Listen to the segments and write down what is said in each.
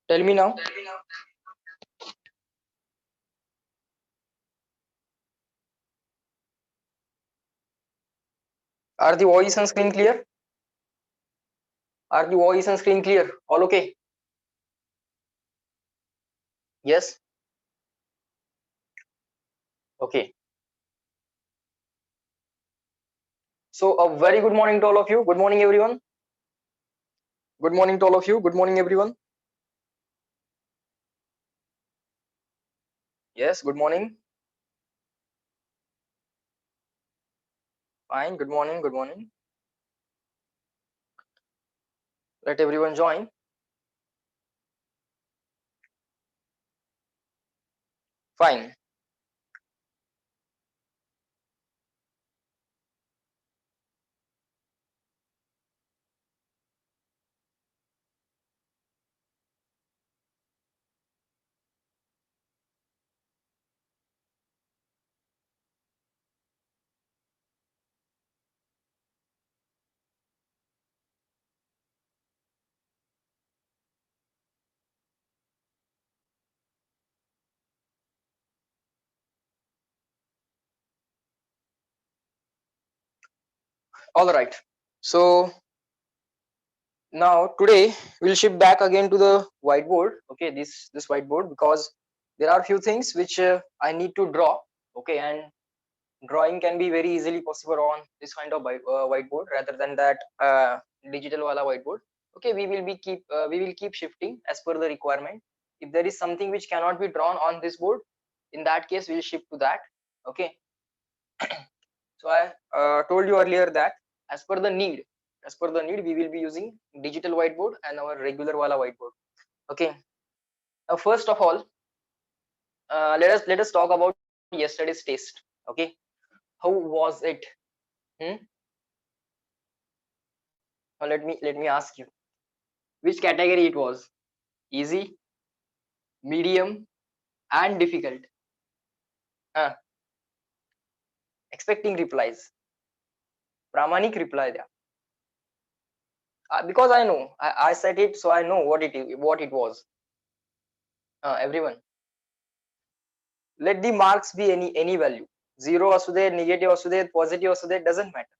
Tell me now. Are the voice and screen clear? Are the voice and screen clear? All okay? Yes? Okay. So a very good morning to all of you. Good morning, everyone. Good morning to all of you. Good morning, everyone. Yes, good morning. Fine. Good morning. Good morning. Let everyone join. Fine. All right. So now today we'll shift back again to the whiteboard. Okay, this whiteboard, because there are few things which I need to draw. Okay, and drawing can be very easily possible on this kind of whiteboard rather than that digital wala whiteboard. Okay, we will keep shifting as per the requirement. If there is something which cannot be drawn on this board, in that case we'll shift to that. Okay. So I told you earlier that as per the need, we will be using digital whiteboard and our regular wala whiteboard. Okay. Now first of all, let us talk about yesterday's test. Okay, how was it? Hmm? Now let me ask you, which category it was? Easy, medium, and difficult? Expecting replies. Pramanik reply there. Because I know, I said it, so I know what it was. Everyone, let the marks be any value. Zero असू दे, negative असू दे, positive असू दे, doesn't matter.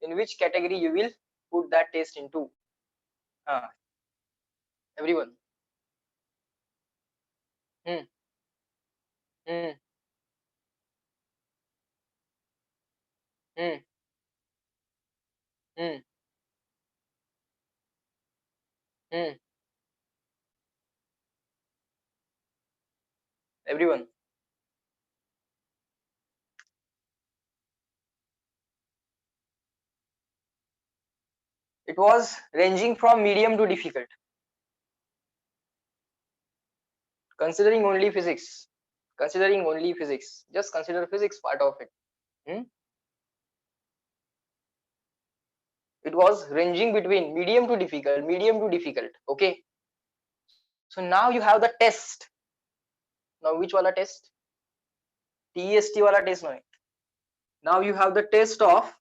In which category you will put that test into? Everyone. Hmm. Hmm. Hmm. Hmm. Hmm. Everyone. It was ranging from medium to difficult. Considering only physics. Just consider physics part of it. Hmm? It was ranging between medium to difficult. Okay. So now you have the test. Now which wala test? TEST wala test no. Now you have the test of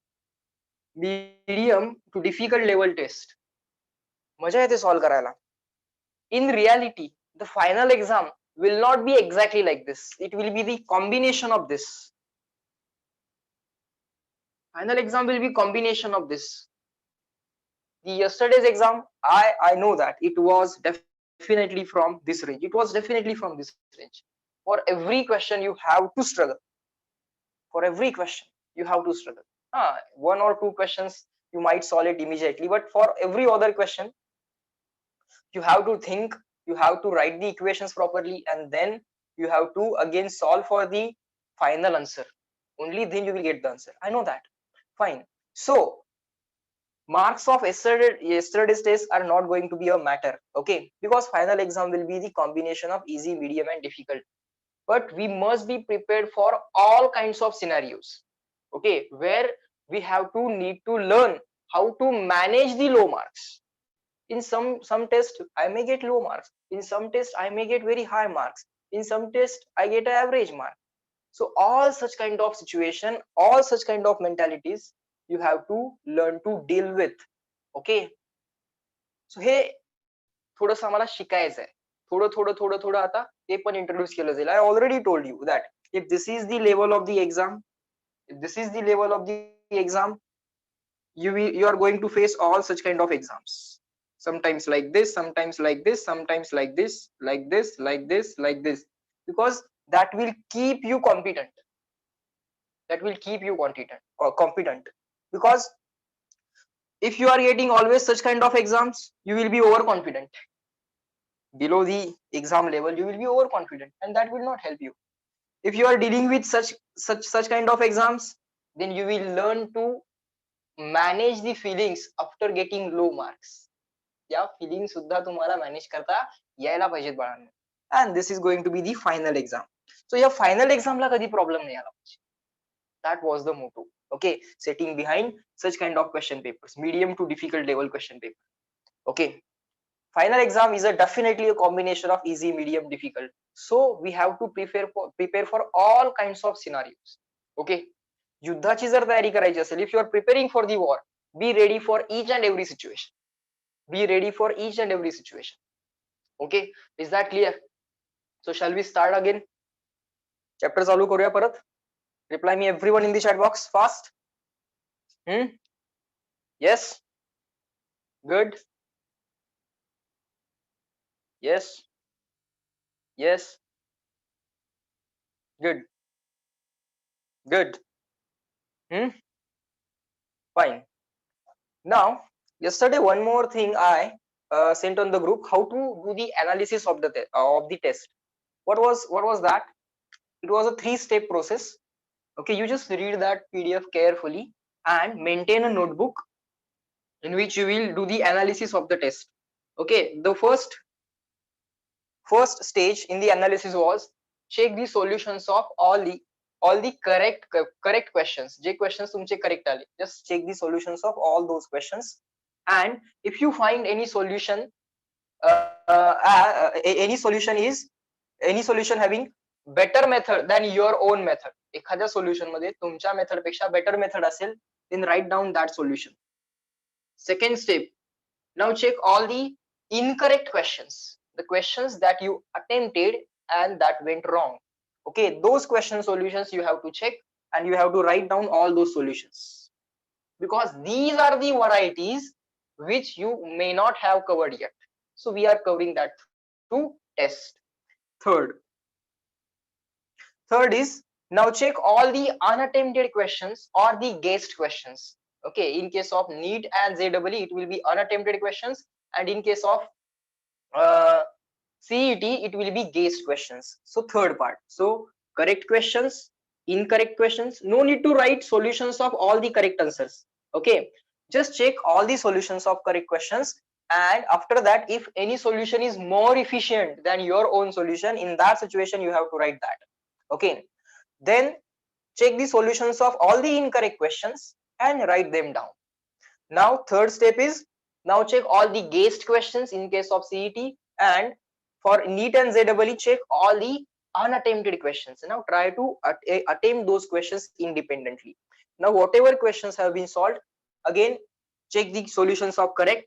medium to difficult level test. मजा येते solve करायला. In reality, the final exam will not be exactly like this. It will be the combination of this. Final exam will be combination of this. The yesterday's exam, I know that it was definitely from this range. It was definitely from this range. For every question you have to struggle. For every question you have to struggle. One or two questions you might solve it immediately, but for every other question you have to think, you have to write the equations properly, and then you have to again solve for the final answer. Only then you will get the answer. I know that. Fine. So marks of yesterday's test are not going to be a matter. Okay, because final exam will be the combination of easy, medium, and difficult. But we must be prepared for all kinds of scenarios. Okay, where we have to need to learn how to manage the low marks. In some test I may get low marks, in some test I may get very high marks, in some test I get an average mark. So all such kind of situation, all such kind of mentalities you have to learn to deal with. Okay, सो हे थोडंसं आम्हाला शिकायचं आहे. थोडं आता ते पण introduce केलं जाईल. I already told you that if this is the level of the exam, if this is the level of the exam, you are going to face all such kind of exams, sometimes like this, sometimes like this, sometimes like this, like this, like this, like this, because that will keep you competent, that will keep you competent, because if you are getting always such kind of exams, you will be overconfident. Below the exam level, you will be overconfident, and that will not help you. If you are dealing with such kind of exams, then you will learn to manage the feelings after getting low marks. या filling सुद्धा तुम्हाला manage करता यायला पाहिजेत बाळांनो. And this is going to be the final exam. So या final एक्झामला कधी प्रॉब्लेम नाही आला पाहिजे. That was the motto. Okay, setting behind such kind of question papers, medium to difficult level question paper. Okay, final exam is a definitely a combination of easy, medium, difficult, so we have to prepare for all kinds of scenarios. Okay, युद्धाची जर तयारी करायची असेल, if you are preparing for the war, be ready for each and every situation, be ready for each and every situation. Okay, is that clear? So shall we start again? Chapter चालू करूया परत. Reply me everyone in the chat box fast. Yes, good. Yes, yes, good, good. Fine. Now, yesterday one more thing I sent on the group, how to do the analysis of the test. What was that? It was a 3-step process. Okay, you just read that PDF carefully and maintain a notebook in which you will do the analysis of the test. Okay, the first stage in the analysis was check the solutions of all the correct questions. J questions तुमचे correct आले, just check the solutions of all those questions, and if you find any solution any solution having better method than your own method, एखाद्या solution मध्ये तुमच्या method पेक्षा better method असेल, then write down that solution. Second step, now check all the incorrect questions, the questions that you attempted and that went wrong. Okay, those question solutions you have to check and you have to write down all those solutions, because these are the varieties which you may not have covered yet. So we are covering that through test. Third is, now check all the unattempted questions or the guessed questions. Okay, in case of NEET and JEE, it will be unattempted questions, and in case of CET, it will be guessed questions. So third part, so correct questions, incorrect questions, no need to write solutions of all the correct answers. Okay, just check all the solutions of correct questions, and after that, if any solution is more efficient than your own solution, in that situation you have to write that. Okay, then check the solutions of all the incorrect questions and write them down. Now third step is, now check all the guessed questions in case of CET, and for NEET and JEE, check all the unattempted questions. Now try to attempt those questions independently. Now whatever questions have been solved, again check the solutions of correct.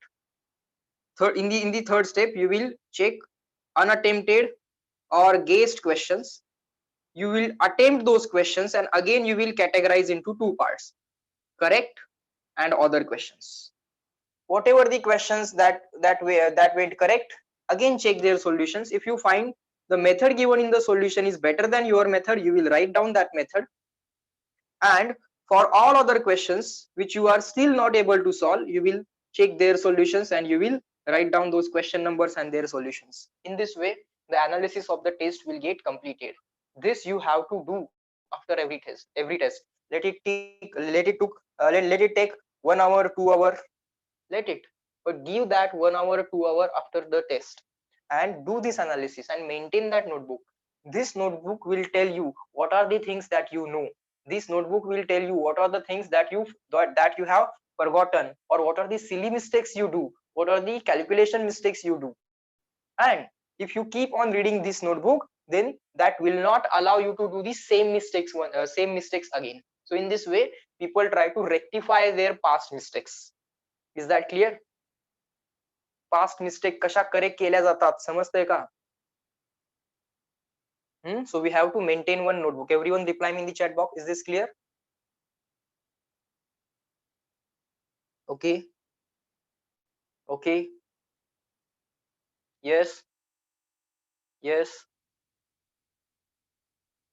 In the third step, you will check unattempted or guessed questions. You will attempt those questions, and again you will categorize into two parts, correct and other questions. Whatever the questions that went correct, again check their solutions. If you find the method given in the solution is better than your method, you will write down that method, and for all other questions which you are still not able to solve, you will check their solutions and you will write down those question numbers and their solutions. In this way, the analysis of the test will get completed. This you have to do after every test. Let it take 1 hour, 2 hour, let it, but give that 1 hour, 2 hour after the test and do this analysis and maintain that notebook. This notebook will tell you what are the things that you know. This notebook will tell you what are the things that you have forgotten, or what are the silly mistakes you do, what are the calculation mistakes you do. And if you keep on reading this notebook, then that will not allow you to do the same mistakes again. So in this way, people try to rectify their past mistakes. Is that clear? Past mistake कशा correct केल्या जातात समजतंय का? So we have to maintain one notebook. Everyone reply me in the chat box. Is this clear? Okay. Okay. Yes. Yes.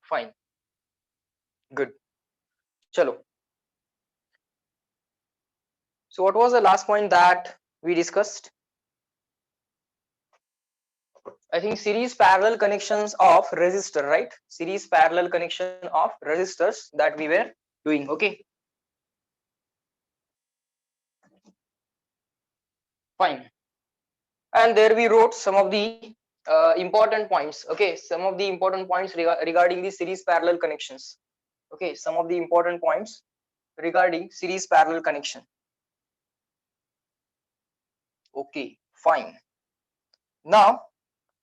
Fine. Good. Chalo. So what was the last point that we discussed? I think series parallel connections of resistor, right? Series parallel connection of resistors that we were doing. Okay. Fine. And there we wrote some of the important points. Okay. Some of the important points regarding the series parallel connections. Okay. Some of the important points regarding series parallel connection. Okay. Fine. Now,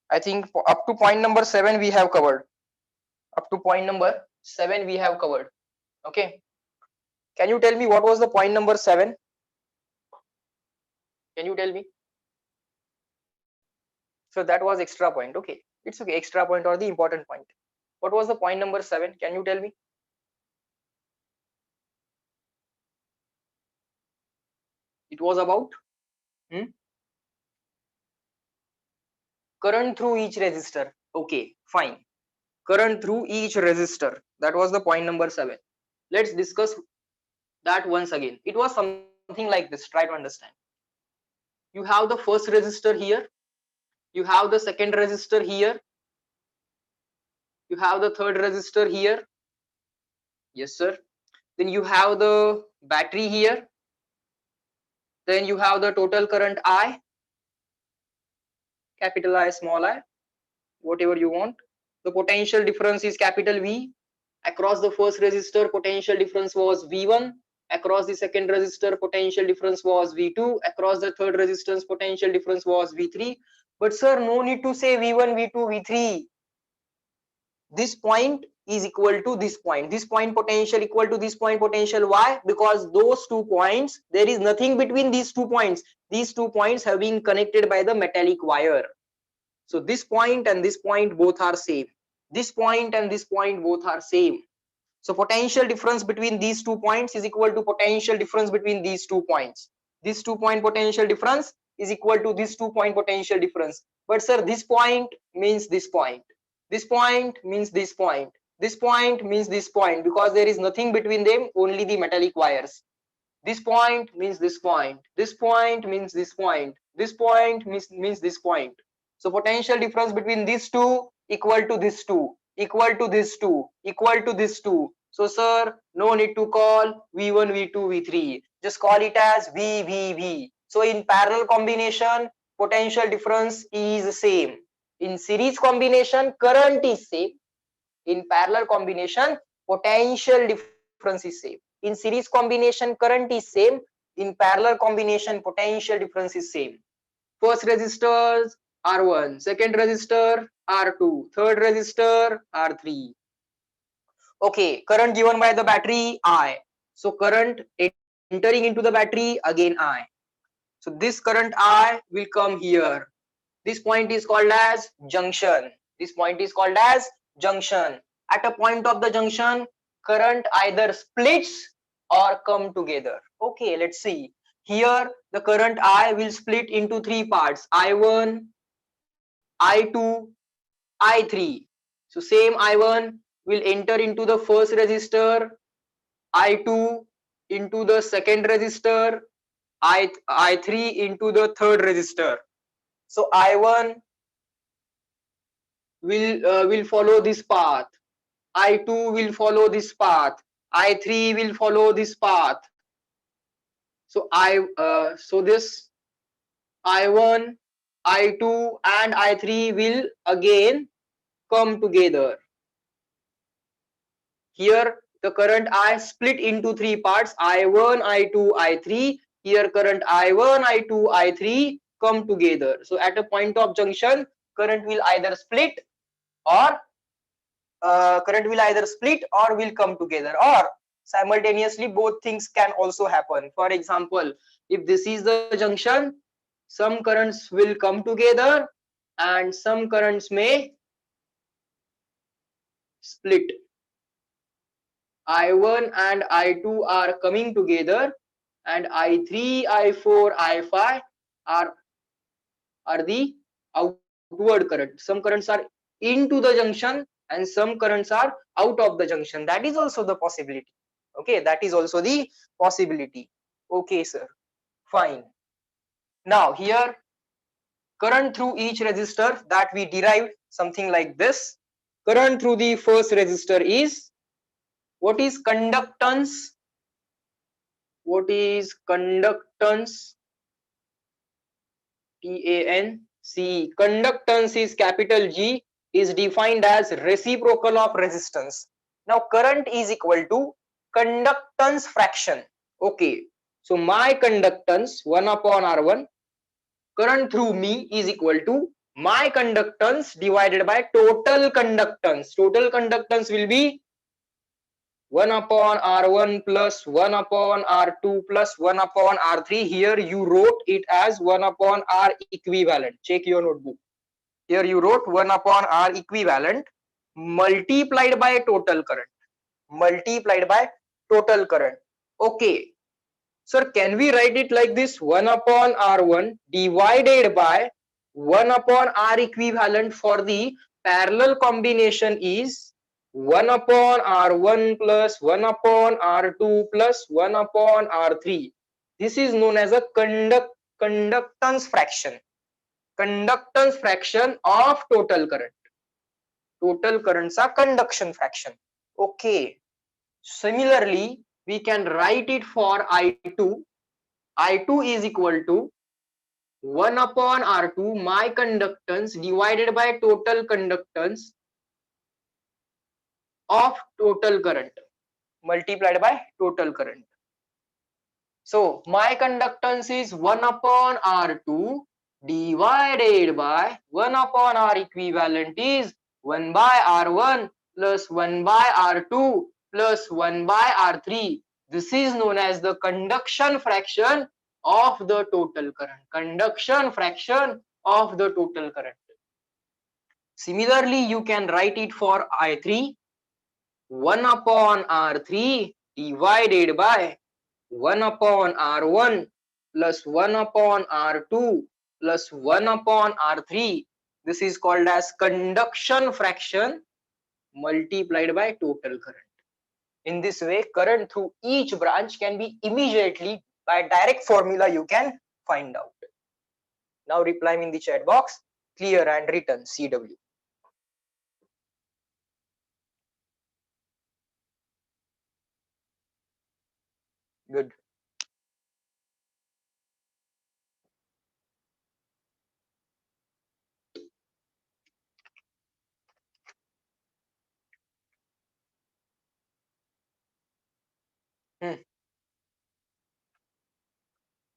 I think up to point number 7 we have covered. Up to point number 7 we have covered. Okay. Can you tell me what was the point number 7? Can you tell me? So that was extra point. Okay. It's okay. Extra point or the important point. What was the point number 7? Can you tell me? It was about current through each resistor. Okay. Fine. Current through each resistor. That was the point number 7. Let's discuss that once again. It was something like this. Try to understand. You have the first resistor here. You have the second resistor here. You have the third resistor here. Yes, sir. Then you have the battery here. Then you have the total current I, capital I, small I, whatever you want. The potential difference is capital V. Across the first resistor, potential difference was V1. Across the second resistor, potential difference was V2. Across the third resistance, potential difference was V3. But sir, no need to say V1, V2, V3. This point is equal to this point potential equal to this point potential. Why? Because those 2 points, there is nothing between these 2 points. These 2 points have been connected by the metallic wire. So this point and this point both are same. This point and this point both are same. So potential difference between these 2 points is equal to potential difference between these 2 points. This 2 point potential difference is equal to this 2 point potential difference. But sir, this point means this point. This point means this point. This point means this point, because there is nothing between them, only the metallic wires. This point means this point. This point means this point. This point means this point. So potential difference between these two equal to this two, equal to this two, equal to this two. So sir, no need to call V1, V2, V3. Just call it as V, V, V. So in parallel combination, potential difference is same. In series combination, current is same. In parallel combination, potential difference is same. In series combination, current is same. In parallel combination, potential difference is same. First resistors R1, second resistor R2, third resistor R3. Okay, current given by the battery I. So current entering into the battery, again I. So this current I will come here. This point is called as junction. This point is called as junction. At a point of the junction, current either splits or come together. Okay, let's see. Here the current I will split into 3 parts: I1, I2, I3. So same I1 will enter into the first resistor, I2 into the second resistor, I3 into the third resistor. So I1 will follow this path, I2 will follow this path, I3 will follow this path. So so this I1, I2 and I3 will again come together. Here the current I split into 3 parts: I1, I2, I3. Here current I1, I2, I3 come together. So at a point of junction, current will either split or will come together, or simultaneously both things can also happen. For example, if this is the junction, some currents will come together and some currents may split. I1 and I2 are coming together and I3, I4, I5 are the outward current. Some currents are into the junction and some currents are out of the junction. That is also the possibility. Okay, that is also the possibility. Okay, sir. Fine. Now here, current through each resistor that we derived something like this. Current through the first resistor is, what is conductance? What is conductance? TANC. Conductance is capital G, is defined as reciprocal of resistance. Now current is equal to conductance fraction. Okay, so my conductance 1 upon R1, current through me is equal to my conductance divided by total conductance. Total conductance will be 1 upon R1 plus 1 upon R2 plus 1 upon R3. Here you wrote it as 1 upon R equivalent. Check your notebook. Here you wrote 1 upon R equivalent multiplied by total current. Multiplied by total current. Okay. Sir, can we write it like this? 1 upon R1 divided by 1 upon R equivalent for the parallel combination is 1 upon R1 plus 1 upon R2 plus 1 upon R3. This is known as a conductance fraction. Conductance fraction of total current. Total currents are conduction fraction. Okay. Similarly, we can write it for I2. I2 is equal to 1 upon R2, my conductance divided by total conductance of total current multiplied by total current. So my conductance is 1 upon R2 divided by 1 upon R equivalent is 1 by R1 plus 1 by R2 plus 1 by R3. This is known as the conduction fraction of the total current. Conduction fraction of the total current. Similarly, you can write it for I3. 1 upon R3 divided by 1 upon R1 plus 1 upon R2 plus 1 upon R3. This is called as conduction fraction multiplied by total current. In this way, current through each branch can be immediately, by direct formula you can find out. Now reply me in the chat box, clear and written CW. Good.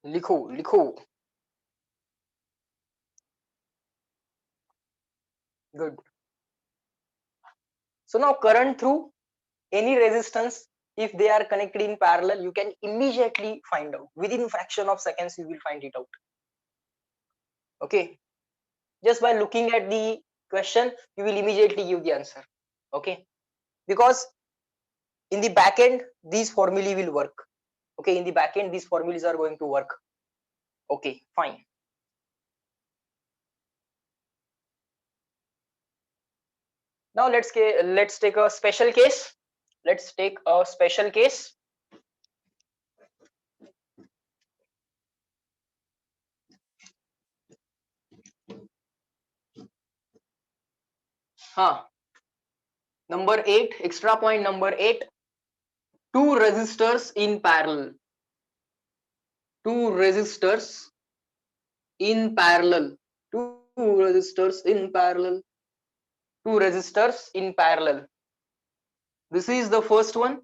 लिखो लिखो. Good. So now current through any resistance, if they are connected in parallel, you can immediately find out. Within fraction of seconds you will find it out. Okay, just by looking at the question you will immediately give the answer. Okay, because in the back end these formulae will work. Okay, in the back end these formulas are going to work. Okay, fine. Now let's take a special case. Let's take a special case. Number 8, extra point number 8. Two resistors in parallel. Two resistors in parallel. Two resistors in parallel. Two resistors in parallel. This is the first one.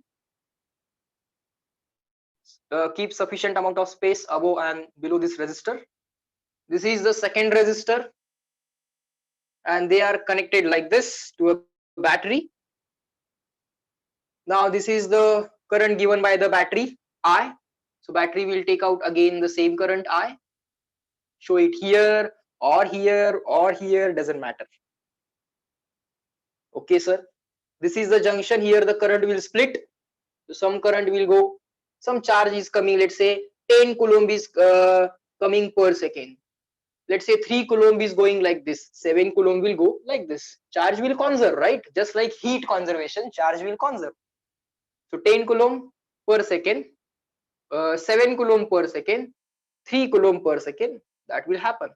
Keep sufficient amount of space above and below this resistor. This is the second resistor, and they are connected like this to a battery. Now this is the current given by the battery I. So battery will take out again the same current I. show it here or here or here, doesn't matter. Okay, sir. This is the junction. Here the current will split. So some current will go, some charge is coming, let's say 10 coulomb is coming per second. Let's say 3 coulomb is going like this, 7 coulomb will go like this. Charge will conserve, right? Just like heat conservation, charge will conserve. So 10 coulomb per second, 7 coulomb per second, 3 coulomb per second, that will happen.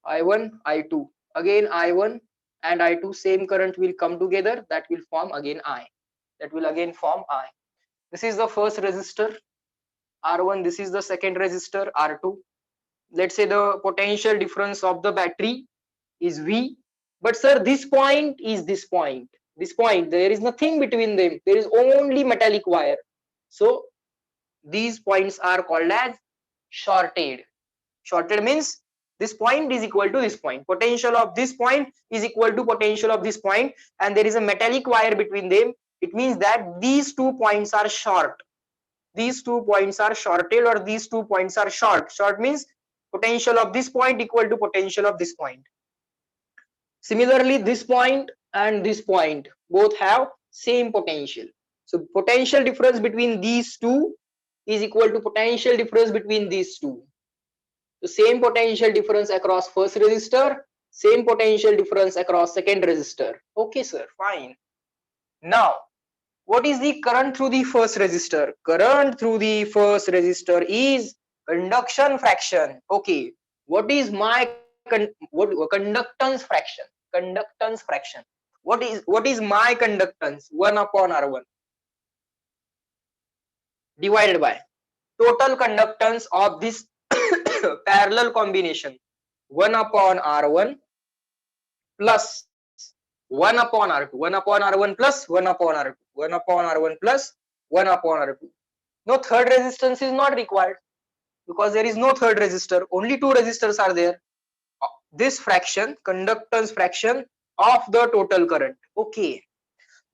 I1, I2, again I1 and I2, same current will come together, that will form again I. That will again form I. This is the first resistor R1, this is the second resistor R2. Let's say the potential difference of the battery is V, but sir, this point is this point. This point, there is nothing between them. There is only metallic wire. So these points are called as shorted. Shorted means this point is equal to this point. Potential of this point is equal to potential of this point, and there is a metallic wire between them. It means that these 2 points are short. These 2 points are shorted, or these 2 points are short. Short means potential of this point equal to potential of this point. Similarly, this point and this point both have same potential. So potential difference between these two is equal to potential difference between these two. The same potential difference across first resistor, same potential difference across second resistor. Okay, sir, fine. Now, what is the current through the first resistor? Current through the first resistor is conduction fraction. Okay, what is my conductance fraction? Conductance fraction. What is my conductance? 1 upon R1 divided by total conductance of this parallel combination, 1 upon R1 plus 1 upon R2, 1 upon R1 plus 1 upon R2, 1 upon R1 plus 1 upon R2. No third resistance is not required because there is no third resistor, only 2 resistors are there. This fraction, conductance fraction of the total current. Okay,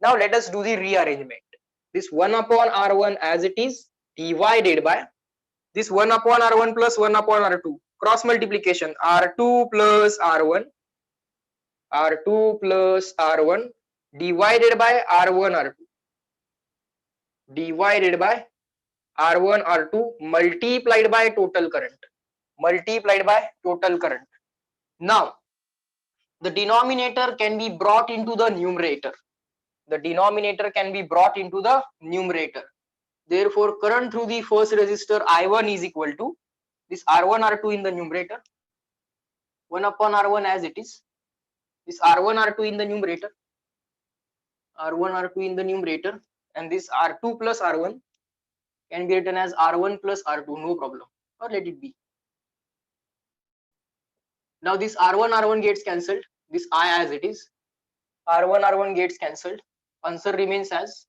now let us do the rearrangement. This 1 upon R1 as it is divided by this 1 upon R1 plus 1 upon R2, cross multiplication, R2 plus R1, R2 plus R1 divided by R1 R2 divided by R1 R2 multiplied by total current, multiplied by total current. Now the denominator can be brought into the numerator. The denominator can be brought into the numerator. Therefore, current through the first resistor I1 is equal to this R1 R2 in the numerator, 1 upon R1 as it is, this R1 R2 in the numerator, R1 R2 in the numerator, and this R2 plus R1 can be written as R1 plus R2, no problem, or let it be. Now this R1 R1 gets cancelled, this I as it is, R1 R1 gets cancelled, answer remains as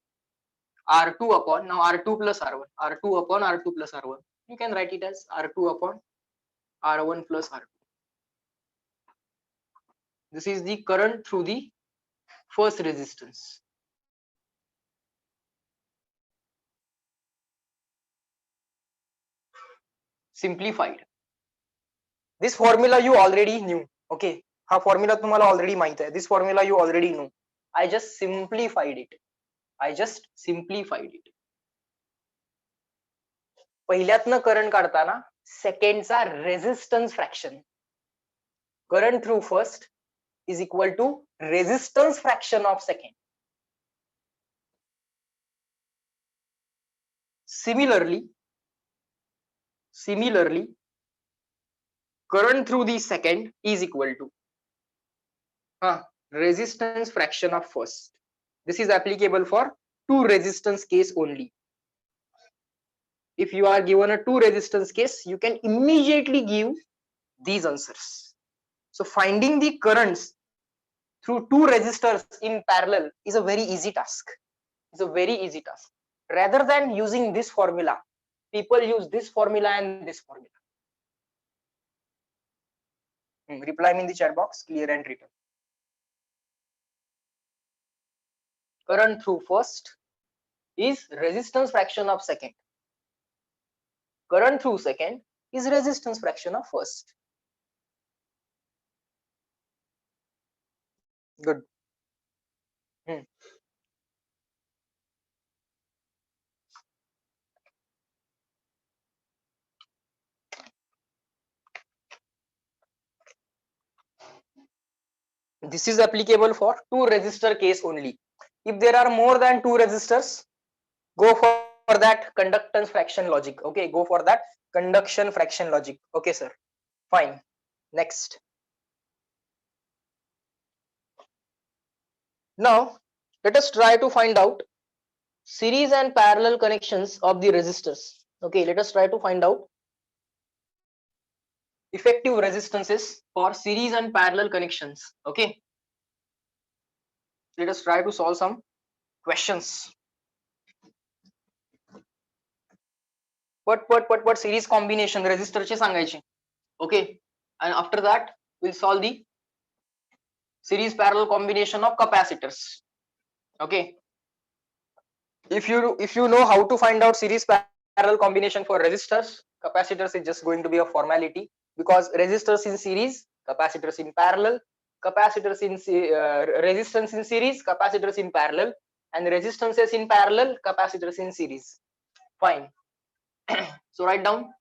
R2 upon, now R2 plus R1, R2 upon R2 plus R1. You can write it as R2 upon R1 plus R2. This is the current through the first resistance. Simplified. This formula you already knew. Okay, हा formula तुम्हाला already माहित आहे. This formula you already know. I just simplified it. I just simplified it. पहिल्यातनं current काढताना सेकंडचा resistance fraction, current through first is equal to resistance fraction of second. Similarly, current through the second is equal to resistance fraction of first. This is applicable for two resistance case only. If you are given a two resistance case, you can immediately give these answers. So finding the currents through two resistors in parallel is a very easy task. It's a very easy task. Rather than using this formula, people use this formula and this formula. Reply me in the chat box, clear and written. Current through first is resistance fraction of second. Current through second is resistance fraction of first. Good. This is applicable for two resistor case only. If there are more than two resistors, go for that conductance fraction logic. Okay, go for that conduction fraction logic. Okay, sir. Fine. Next. Now, let us try to find out series and parallel connections of the resistors. Okay, let us try to find out effective resistances for series and parallel connections. Okay, let us try to solve some questions. What series combination resistor चे सांगायचे. Okay, and after that we'll solve the series parallel combination of capacitors. Okay, if you know how to find out series parallel combination for resistors, capacitors is just going to be a formality, because resistors in series, capacitors in parallel, capacitors in resistance in series, capacitors in parallel, and resistances in parallel, capacitors in series. Fine. So write down,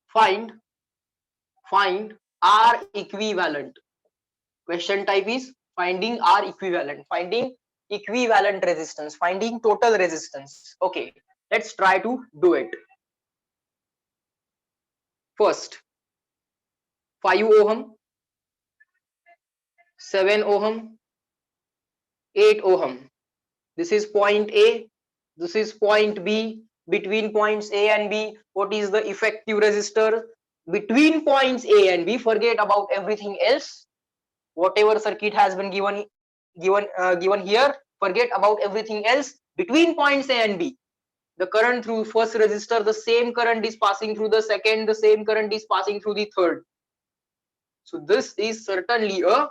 find R equivalent. Question type is finding R equivalent, finding equivalent resistance, finding total resistance. Okay, let's try to do it. First, 5 ohm, 7 ohm, 8 ohm. This is point A, this is point B. Between points A and B, what is the effective resistor? Between points A and B, forget about everything else. Whatever circuit has been given here, forget about everything else. Between points A and B, the current through first resistor, the same current is passing through the second, the same current is passing through the third. So this is certainly a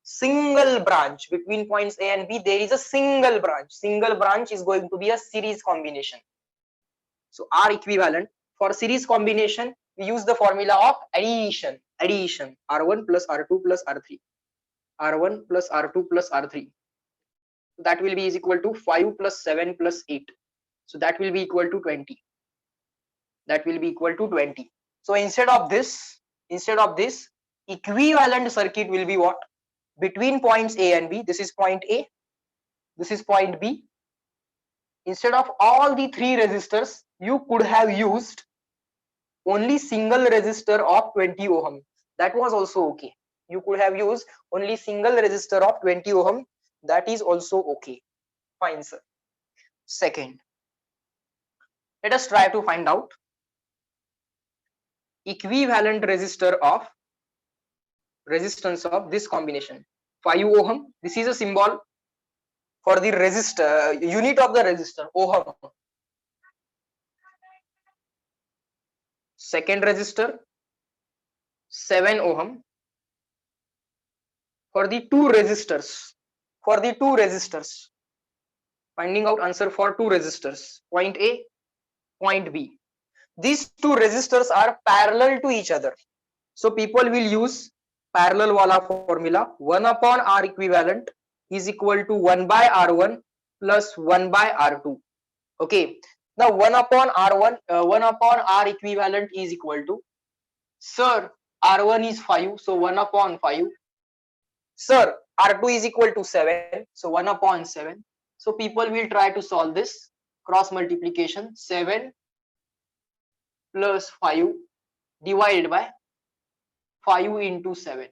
single branch. Between points A and B, there is a single branch. Single branch is going to be a series combination. So R equivalent, for series combination, we use the formula of addition. R1 plus R2 plus R3. R1 plus R2 plus R3. So that will be is equal to 5 plus 7 plus 8. So that will be equal to 20. That will be equal to 20. So instead of this, equivalent circuit will be what? Between points A and B, this is point A, this is point B. Instead of all the three resistors, you could have used only single resistor of 20 ohm. That was also okay. You could have used only single resistor of 20 ohm. That is also okay. Fine, sir. Second, let us try to find out equivalent resistor of resistance of this combination. 5 ohm, this is a symbol for the resistor, unit of the resistor, ohm. Second resistor, 7 ohm. For the two resistors, finding out answer for two resistors, point A, point B. These two resistors are parallel to each other. So people will use parallel wala formula. 1 upon R equivalent is equal to 1 by R1 plus 1 by R2. Okay. Now 1 upon R1, 1 upon R equivalent is equal to, sir, R1 is 5, so 1 upon 5. Sir, R2 is equal to 7, so 1 upon 7. So people will try to solve this cross multiplication. 7 plus 5 divided by 5 into 7,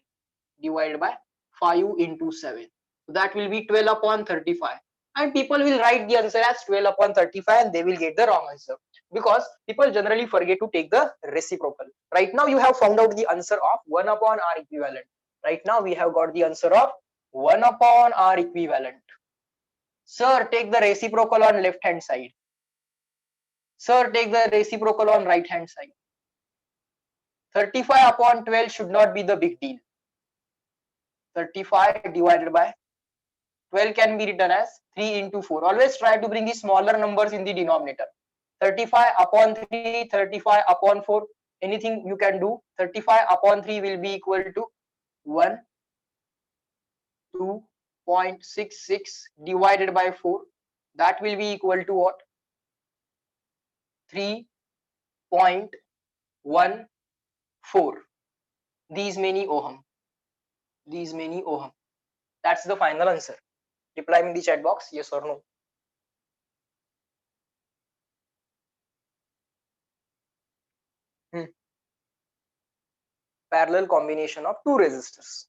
divided by 5 into 7. So that will be 12 upon 35. And people will write the answer as 12 upon 35 and they will get the wrong answer, because people generally forget to take the reciprocal. Right now you have found out the answer of 1 upon R equivalent. Right now we have got the answer of 1 upon R equivalent. Sir, take the reciprocal on left hand side. Sir, take the reciprocal on right hand side. 35 upon 12 should not be the big deal. 35 divided by 12 can be written as 3 into 4. Always try to bring the smaller numbers in the denominator. 35 upon 3, 35 upon 4, anything you can do. 35 upon 3 will be equal to 1, 2.66 divided by 4. That will be equal to what? 3.14. These many ohm. These many ohm. That's the final answer. Reply me in the chat box, yes or no. Parallel combination of two resistors.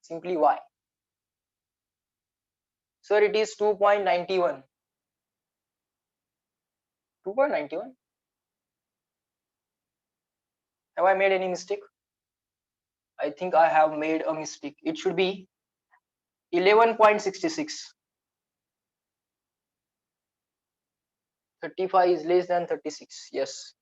Simply why? Sir, it is 2.91. 2.91? Have I made any mistake? I think I have made a mistake. It should be 11.66. 35 is less than 36. Yes.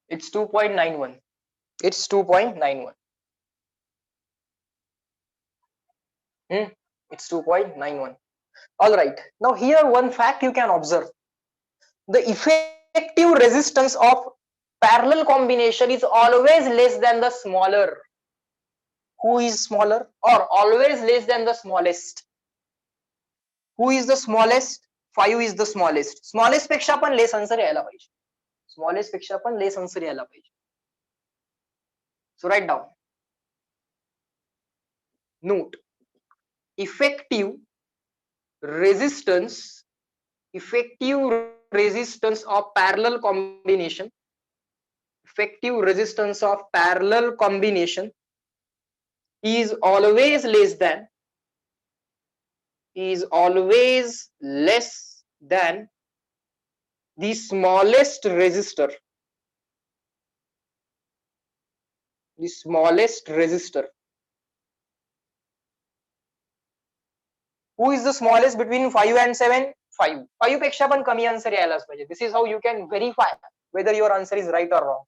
It's 2.91. It's 2.91. It's 2.91. All right. Now here one fact you can observe. The effective resistance of parallel combination is always less than the smaller. Who is smaller? Or always less than the smallest. Who is the smallest? 5 is the smallest. Smallest पेक्षा पण less answer यायला पाहिजे. Smallest पेक्षा पण less answer यायला पाहिजे. So write down. Note. Effective resistance of parallel combination. Effective resistance of parallel combination is always less than the smallest resistor. The smallest resistor. Who is the smallest between 5 and 7? 5. 5 पेक्षा पण कमी answer यायलाच पाहिजे. This is how you can verify whether your answer is right or wrong.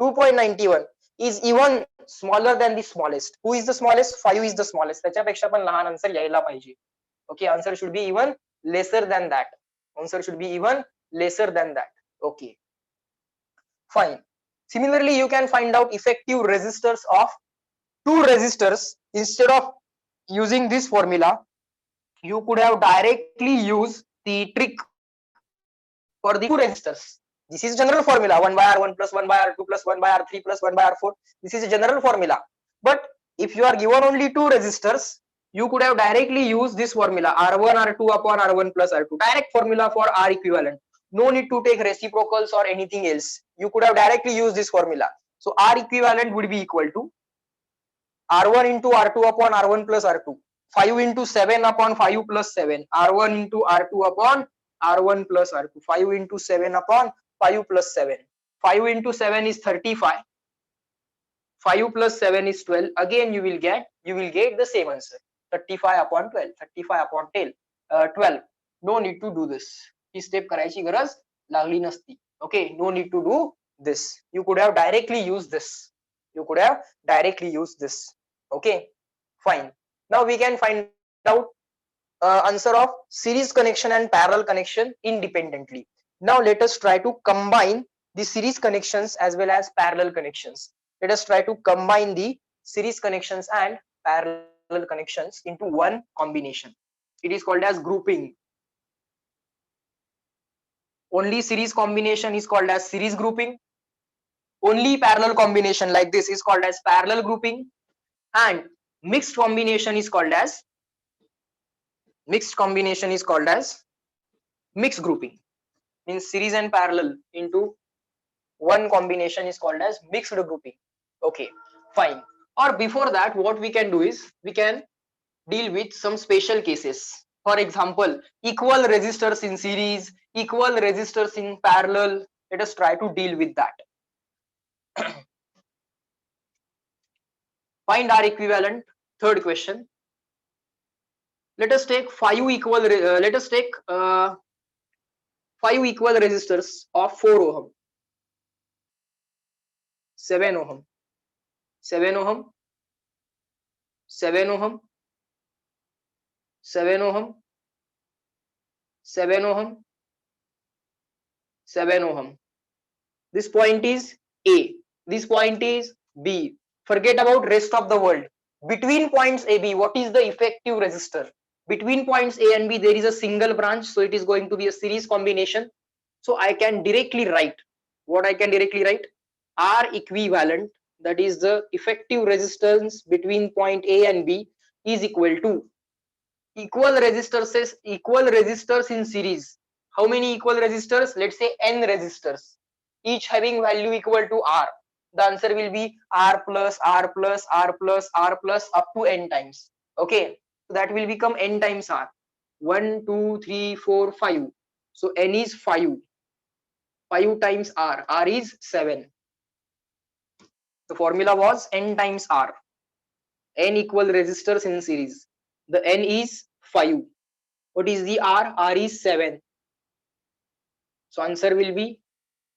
2.91 is even smaller than the smallest. Who is the smallest? 5 is the smallest. त्याच्यापेक्षा पण लहान answer यायला पाहिजे. Okay, answer should be even lesser than that. Answer should be even lesser than that. Okay. Fine. Similarly, you can find out effective resistors of two resistors. Instead of using this formula, you could have directly used the trick for the two resistors. This is general formula, 1 by R1 plus 1 by R2 plus 1 by R3 plus 1 by R4. This is a general formula. But if you are given only two resistors, you could have directly used this formula, R1 R2 upon R1 plus R2. Direct formula for R equivalent. No need to take reciprocals or anything else. You could have directly used this formula. So R equivalent would be equal to R1 into R2 upon R1 plus R2. 5 into 7 upon 5 plus 7. R1 into R2 upon R1 plus R2. 5 into 7 upon 5 plus 7. 5 into 7 is 35. 5 plus 7 is 12. Again you will get the same answer. 35 upon 12. 35 upon 12. No need to do this. He step करायची गरज लागली नसती. Okay, no need to do this. You could have directly used this. Okay, fine. Now we can find out answer of series connection and parallel connection independently. Now let us try to combine the series connections as well as parallel connections. Let us try to combine the series connections and parallel connections into one combination. It is called as grouping. Only series combination is called as series grouping. Only parallel combination like this is called as parallel grouping, and mixed combination is called as mixed grouping. Means series and parallel into one combination is called as mixed grouping. Okay, fine. Or before that, what we can do is we can deal with some special cases. For example, equal resistors in series, equal resistors in parallel. Let us try to deal with that. Find R equivalent. Third question. Let us take 5 equal. Let us take 5 equal resistors of 4 ohm, 7 ohm, 7 ohm, 7 ohm, 7 ohm, 7 ohm, 7 ohm. This point is A. This point is B. Forget about rest of the world. Between points A, B, what is the effective resistor? Between points A and B, there is a single branch, so it is going to be a series combination. So I can directly write, what I can directly write? R equivalent, that is the effective resistance between point A and B, is equal to equal resistors in series. How many equal resistors? Let's say n resistors, each having value equal to R. The answer will be R plus R plus R plus R plus up to n times. Okay, so that will become n times R. 1, 2, 3, 4, 5. So n is 5. 5 times R. R is 7. The formula was n times R. N equal resistors in series. The n is 5. What is the R? R is 7. So answer will be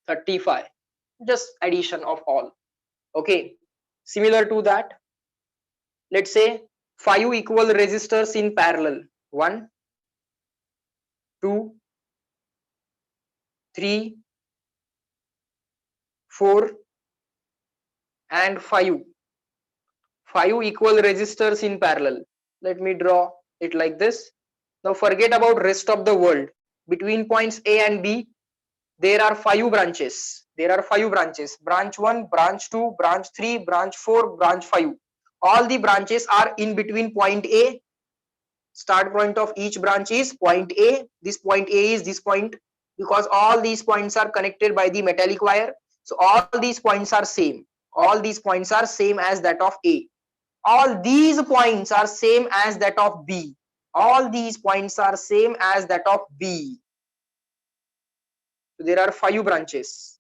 35. Just addition of all. Okay. Similar to that, let's say 5 equal resistors in parallel. 1, 2, 3, 4 and 5. 5 equal resistors in parallel. Let me draw it like this. Now forget about rest of the world. Between points A and B, there are 5 branches. There are 5 branches. Branch 1, branch 2, branch 3, branch 4, branch 5. All the branches are in between point A. Start point of each branch is point A. This point A is this point, because all these points are connected by the metallic wire. So all these points are same. All these points are same as that of A. All these points are same as that of B. All these points are same as that of B. So there are 5 branches.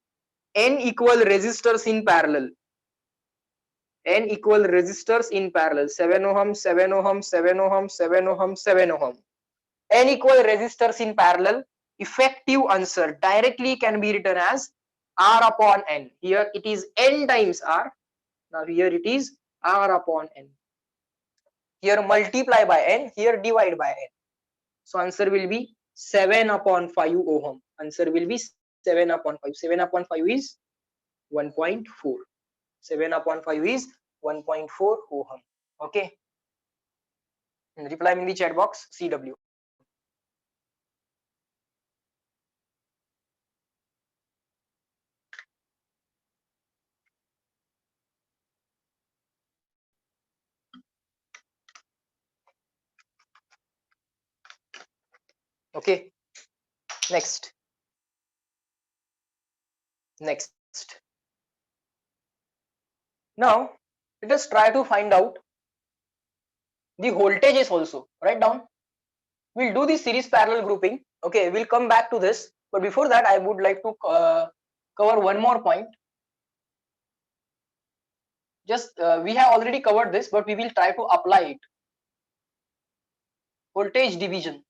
N equal resistors in parallel. N equal resistors in parallel. 7 ohm, 7 ohm, 7 ohm, 7 ohm, 7 ohm. N equal resistors in parallel. Effective answer directly can be written as R upon N. Here it is N times R. Now here it is R upon N. Here multiply by N. Here divide by N. So answer will be 7 upon 5 ohm. Answer will be 7 upon 5. 7 upon 5 is 1.4. 7 upon 5 is 1.4 ohm. Okay. Reply in the chat box CW. Okay. Next. Now let us try to find out the voltages also. Write down. We'll do the series parallel grouping. Okay, we'll come back to this. But before that, I would like to cover one more point. Just we have already covered this, but we will try to apply it. Voltage division.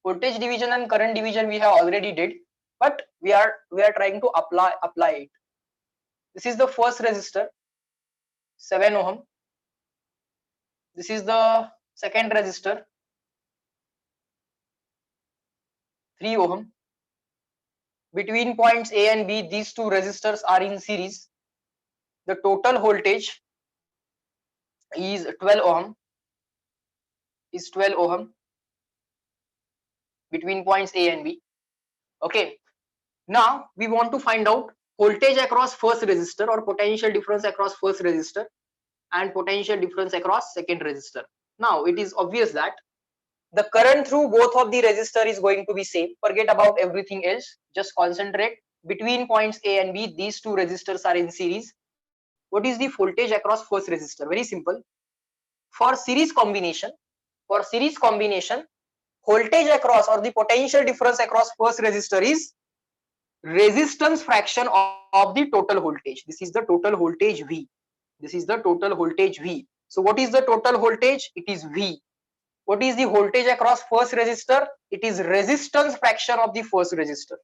Voltage division and current division we have already did, but we are trying to apply it. This is the first resistor, 7 ohm. This is the second resistor, 3 ohm. Between points A and B, these two resistors are in series. The total voltage is 12 ohm. Between points A and B. Okay. Now we want to find out voltage across first resistor or potential difference across first resistor and potential difference across second resistor. Now it is obvious that the current through both of the resistor is going to be same. Forget about everything else. Just concentrate. Between points A and B, these two resistors are in series. What is the voltage across first resistor? Very simple. For series combination, voltage across or the potential difference across first resistor is resistance fraction of the total voltage. This is the total voltage V. This is the total voltage V. So what is the total voltage? It is V. What is the voltage across first resistor? It is resistance fraction of the first resistor.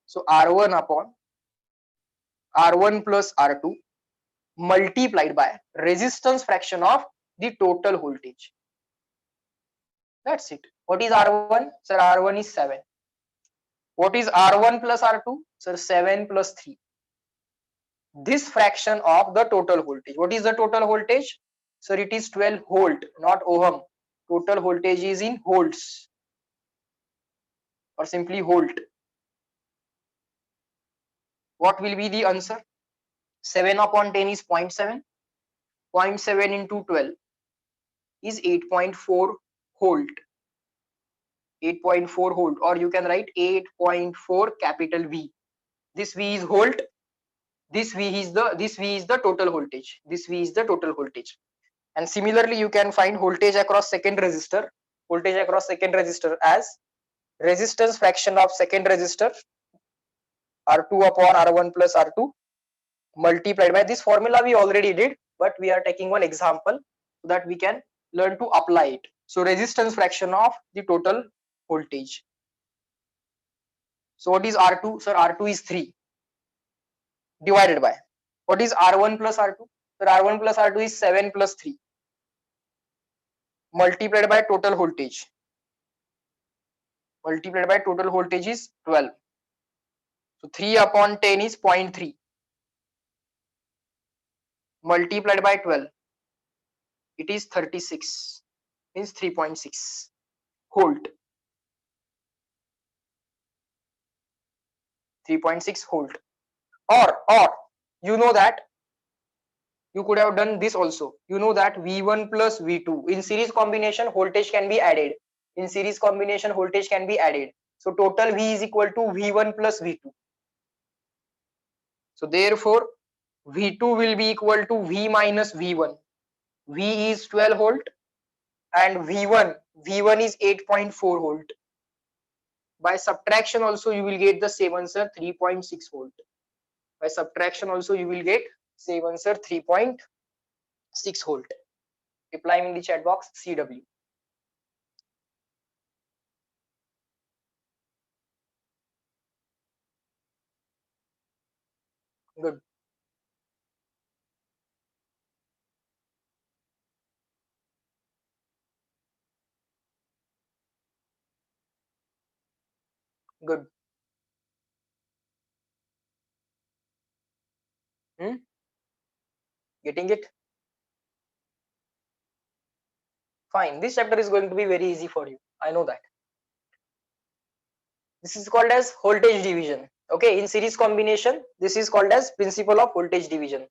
So R1 upon R1 plus R2 multiplied by resistance fraction of the total voltage. That's it. What is R1? Sir, R1 is 7. What is R1 plus R2? Sir, 7 plus 3. This fraction of the total voltage. What is the total voltage? Sir, it is 12 volt, not ohm. Total voltage is in volts or simply volt. What will be the answer? 7 upon 10 is 0.7. 0.7 into 12 is 8.4 volt. 8.4 volt, or you can write 8.4 capital V. This V is volt. This V is the total voltage. This V is the total voltage. And similarly, you can find voltage across second resistor. Voltage across second resistor as resistance fraction of second resistor R2 upon R1 plus R2 multiplied by this formula we already did, but we are taking one example so that we can learn to apply it. So resistance fraction of the total voltage. So what is R2? Sir, R2 is 3 divided by what is R1 plus R2? Sir, R1 plus R2 is 7 plus 3 multiplied by total voltage. Multiplied by total voltage is 12. So 3 upon 10 is 0.3 multiplied by 12. It is 36, means 3.6 volt. 3.6 volt. Or you know that you could have done this also. You know that V1 plus V2 in series combination voltage can be added. In series combination voltage can be added. So total V is equal to V1 plus V2. So therefore V2 will be equal to V minus V1. V is 12 volt and V1 is 8.4 volt. By subtraction also you will get the same answer, 3.6 volt. By subtraction also you will get same answer, 3.6 volt. Reply in the chat box CW. Good. Good. Getting it? Fine. This chapter is going to be very easy for you. I know that. This is called as voltage division. Okay, in series combination, this is called as principle of voltage division.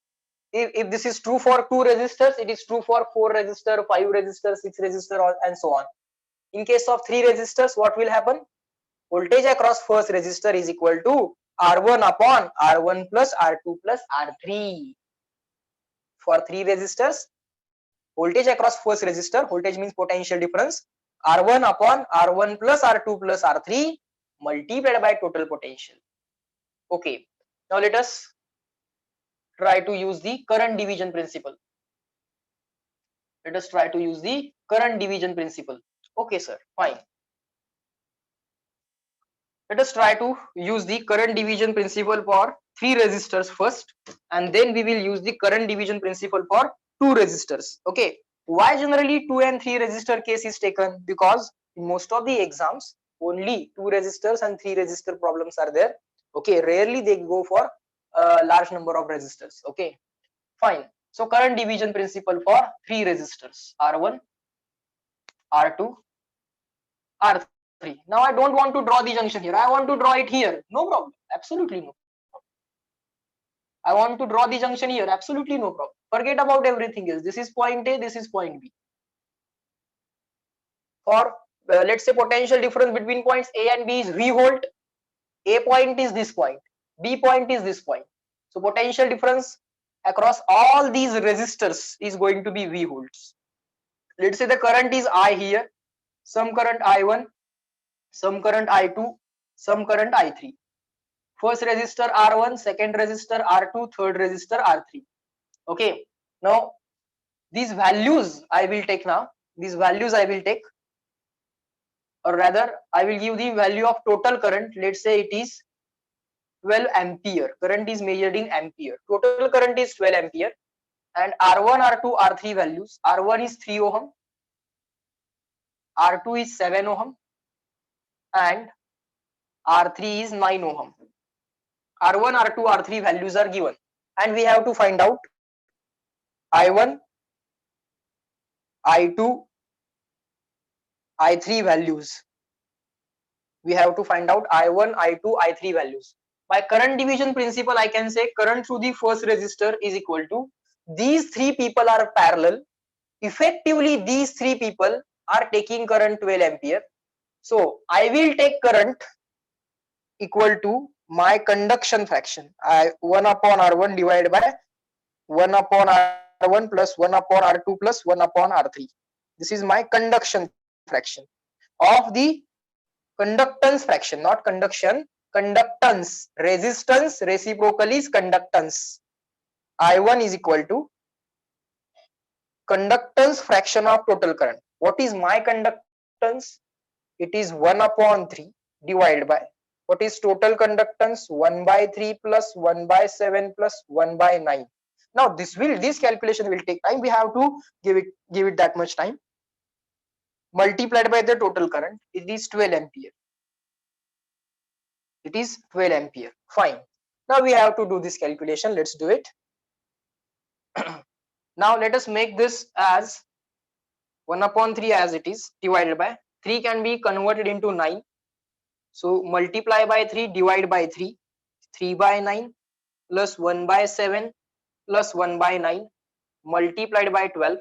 If this is true for 2 resistors, it is true for 4 resistor, 5 resistor, 6 resistor, and so on. In case of 3 resistors, what will happen? Voltage across first resistor is equal to R1 upon R1 plus R2 plus R3. For 3 resistors, voltage across first resistor, voltage means potential difference, R1 upon R1 plus R2 plus R3 multiplied by total potential. Okay, now let us try to use the current division principle. Let us try to use the current division principle. Okay, sir, fine. Let us try to use the current division principle for 3 resistors first, and then we will use the current division principle for 2 resistors. Okay, why generally 2 and 3 resistor case is taken? Because in most of the exams only 2 resistors and 3 resistor problems are there. Okay, rarely they go for a large number of resistors. Okay, fine. So current division principle for 3 resistors, R1, R2, R3. Now I don't want to draw the junction here. I want to draw it here. No problem. Absolutely no problem. I want to draw the junction here. Absolutely no problem. Forget about everything else. This is point A. This is point B. For let's say potential difference between points A and B is V volt. A point is this point. B point is this point. So potential difference across all these resistors is going to be V volts. Let's say the current is I here. Some current I1. Some current I2, some current I3. First resistor R1, second resistor R2, third resistor R3. Okay, now these values I will take now. These values I will take. or rather I will give the value of total current. Let's say it is 12 ampere. Current is measured in ampere. Total current is 12 ampere, and R1, R2, R3 values. R1 is 3 ohm, R2 is 7 ohm, and R3 is 9 ohm. R1, R2, R3 values are given, and we have to find out I1, I2, I3 values. We have to find out I1, I2, I3 values. By current division principle, I can say current through the first resistor is equal to, these three people are parallel. Effectively, these three people are taking current 12 ampere. So I will take current equal to my conduction fraction. 1 upon R1 divided by 1 upon R1 plus 1 upon R2 plus 1 upon R3. This is my conduction fraction of the conductance fraction, not conduction, conductance. Resistance reciprocal is conductance. I1 is equal to conductance fraction of total current. What is my conductance? It is 1 upon 3 divided by, what is total conductance? 1 by 3 plus 1 by 7 plus 1 by 9. Now this calculation will take time. We have to give it that much time. Multiplied by the total current, it is 12 ampere. It is 12 ampere. Fine. Now we have to do this calculation. Let's do it. Now let us make this as 1 upon 3 as it is, divided by 3 can be converted into 9. So multiply by 3, divide by 3. 3 by 9 plus 1 by 7 plus 1 by 9 multiplied by 12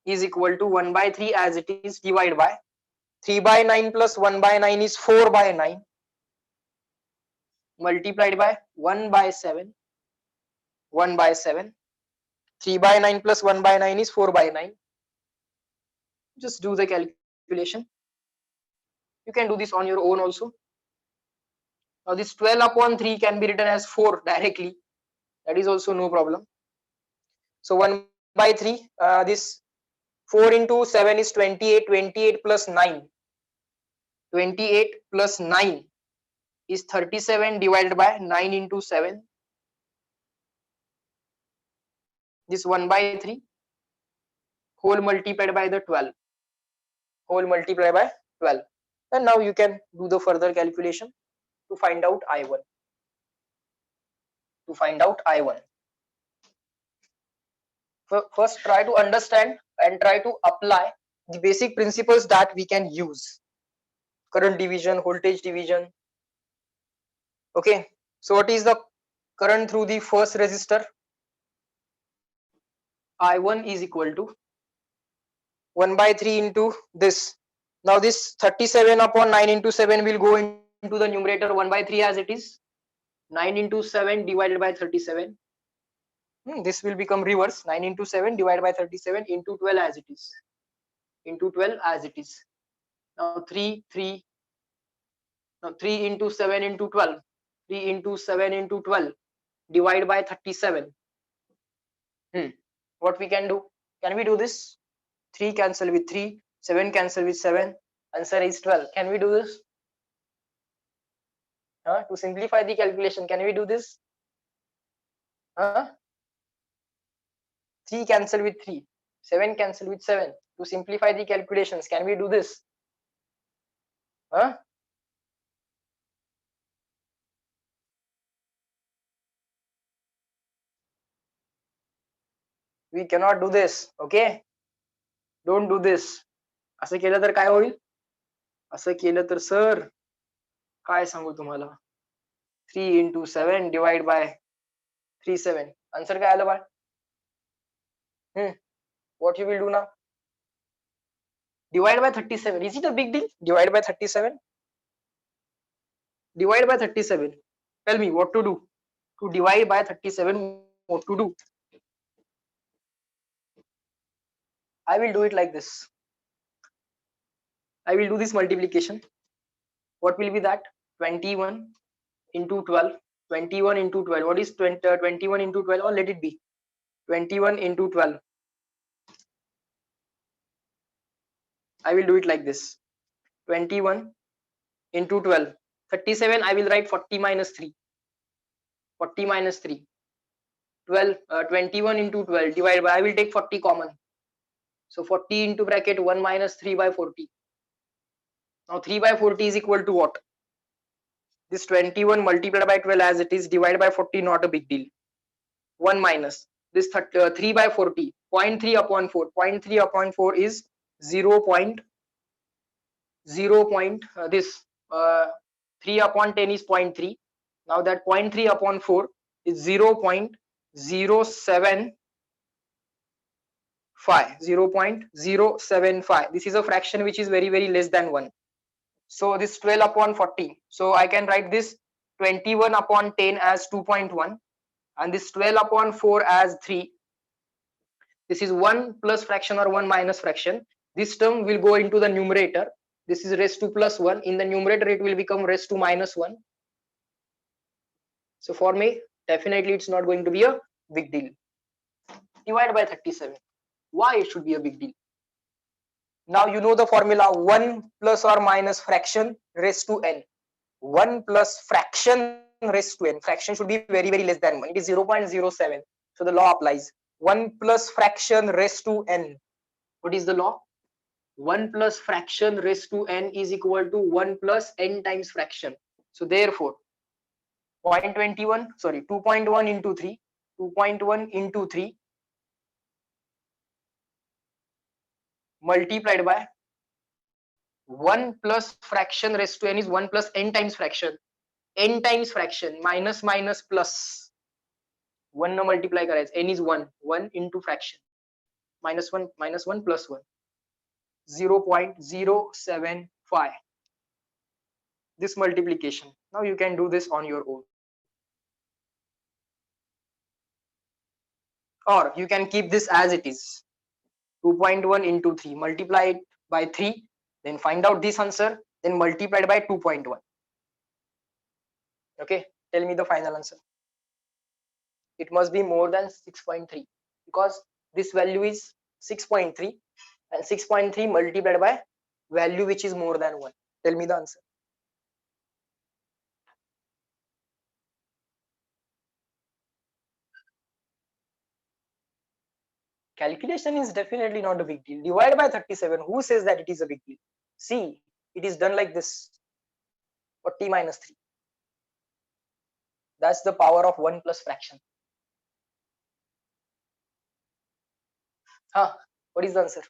is equal to 1 by 3 as it is, divided by 3 by 9 plus 1 by 9 is 4 by 9 multiplied by 1 by 7. 1 by 7. 3 by 9 plus 1 by 9 is 4 by 9. Just do the calculation. You can do this on your own also. Now this 12 upon 3 can be written as 4 directly. That is also no problem. So 1 by 3, this 4 into 7 is 28. 28 plus 9. 28 plus 9 is 37 divided by 9 into 7. This 1 by 3 whole multiplied by the 12. Whole multiplied by 12. And now you can do the further calculation to find out I1. To find out I1. First try to understand and try to apply the basic principles that we can use. Current division, voltage division. Okay. So what is the current through the first resistor? I1 is equal to 1 by 3 into this. Now this 37 upon 9 into 7 will go into the numerator 1 by 3 as it is. 9 into 7 divided by 37. This will become reverse. 9 into 7 divided by 37 into 12 as it is. Into 12 as it is. Now 3 into 7 into 12. 3 into 7 into 12 divide by 37. What we can do? Can we do this? 3 cancel with 3, 7 cancel with 7. Answer is 12. Can we do this? To simplify the calculation, can we do this? 3 cancel with 3, 7 cancel with 7. To simplify the calculations, can we do this? We cannot do this. Okay, don't do this. असं केलं तर काय होईल? असं केलं तर sir काय सांगू तुम्हाला? 3 into 7 divide by 37. Answer काय आलं बाळ? What you will do now? Divide by 37. Is it a big deal? Divide by 37. Divide by 37. Tell me what to do. To divide by 37, what to do? I will do it like this. I will do this multiplication. What will be that? 21 into 12. 21 into 12. What is 21 into 12? Or let it be 21 into 12. I will do it like this. 21 into 12. 37, I will write 40 minus 3. 40 minus 3. 12, 21 into 12 divided by, I will take 40 common. So 40 into bracket 1 minus 3 by 40. Now 3 by 40 is equal to what? This 21 multiplied by 12 as it is divided by 40, not a big deal. 1 minus this 3 by 40, 0.3 upon 4. 0.3 upon 4 is 0. 0. This 3 upon 10 is 0.3. Now that 0.3 upon 4 is 0.075. 0.075. This is a fraction which is very less than 1. So this 12 upon 40. So I can write this 21 upon 10 as 2.1 and this 12 upon 4 as 3. This is 1 plus fraction or 1 minus fraction. This term will go into the numerator. This is raised to plus 1. In the numerator, it will become raised to minus 1. So for me, definitely it's not going to be a big deal. Divide by 37. Why it should be a big deal? Now you know the formula, 1 plus or minus fraction raised to n. 1 plus fraction raised to n. Fraction should be very less than 1. It is 0.07. So the law applies. 1 plus fraction raised to n. What is the law? 1 plus fraction raised to n is equal to 1 plus n times fraction. So therefore 2.1 into 3, 2.1 into 3 multiplied by 1 plus fraction raised to n is 1 plus n times fraction. N times fraction minus plus 1 न multiply करायचं, n is 1 into fraction minus 1 plus 1 0.075. This multiplication. Now you can do this on your own, or you can keep this as it is. 2.1 into 3, multiply it by 3, then find out this answer, then multiply it by 2.1. Okay, tell me the final answer. It must be more than 6.3 because this value is 6.3 and 6.3 multiplied by value which is more than 1. Tell me the answer. Calculation is definitely not a big deal. Divide by 37. Who says that it is a big deal? See, it is done like this. 40 minus 3. That's the power of 1 plus fraction. What is the answer?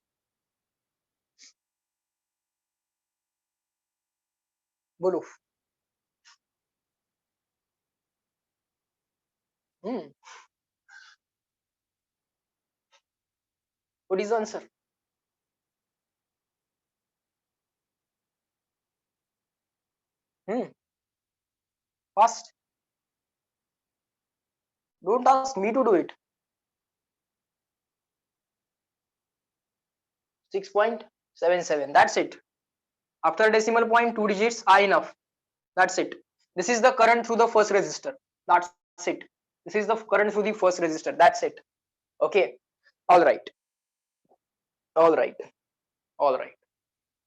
Bolo. What is the answer? Fast. Don't ask me to do it. 6.77. That's it. After decimal point, 2 digits are enough. That's it. This is the current through the first resistor. That's it. This is the current through the first resistor. That's it. Okay. All right. All right. All right.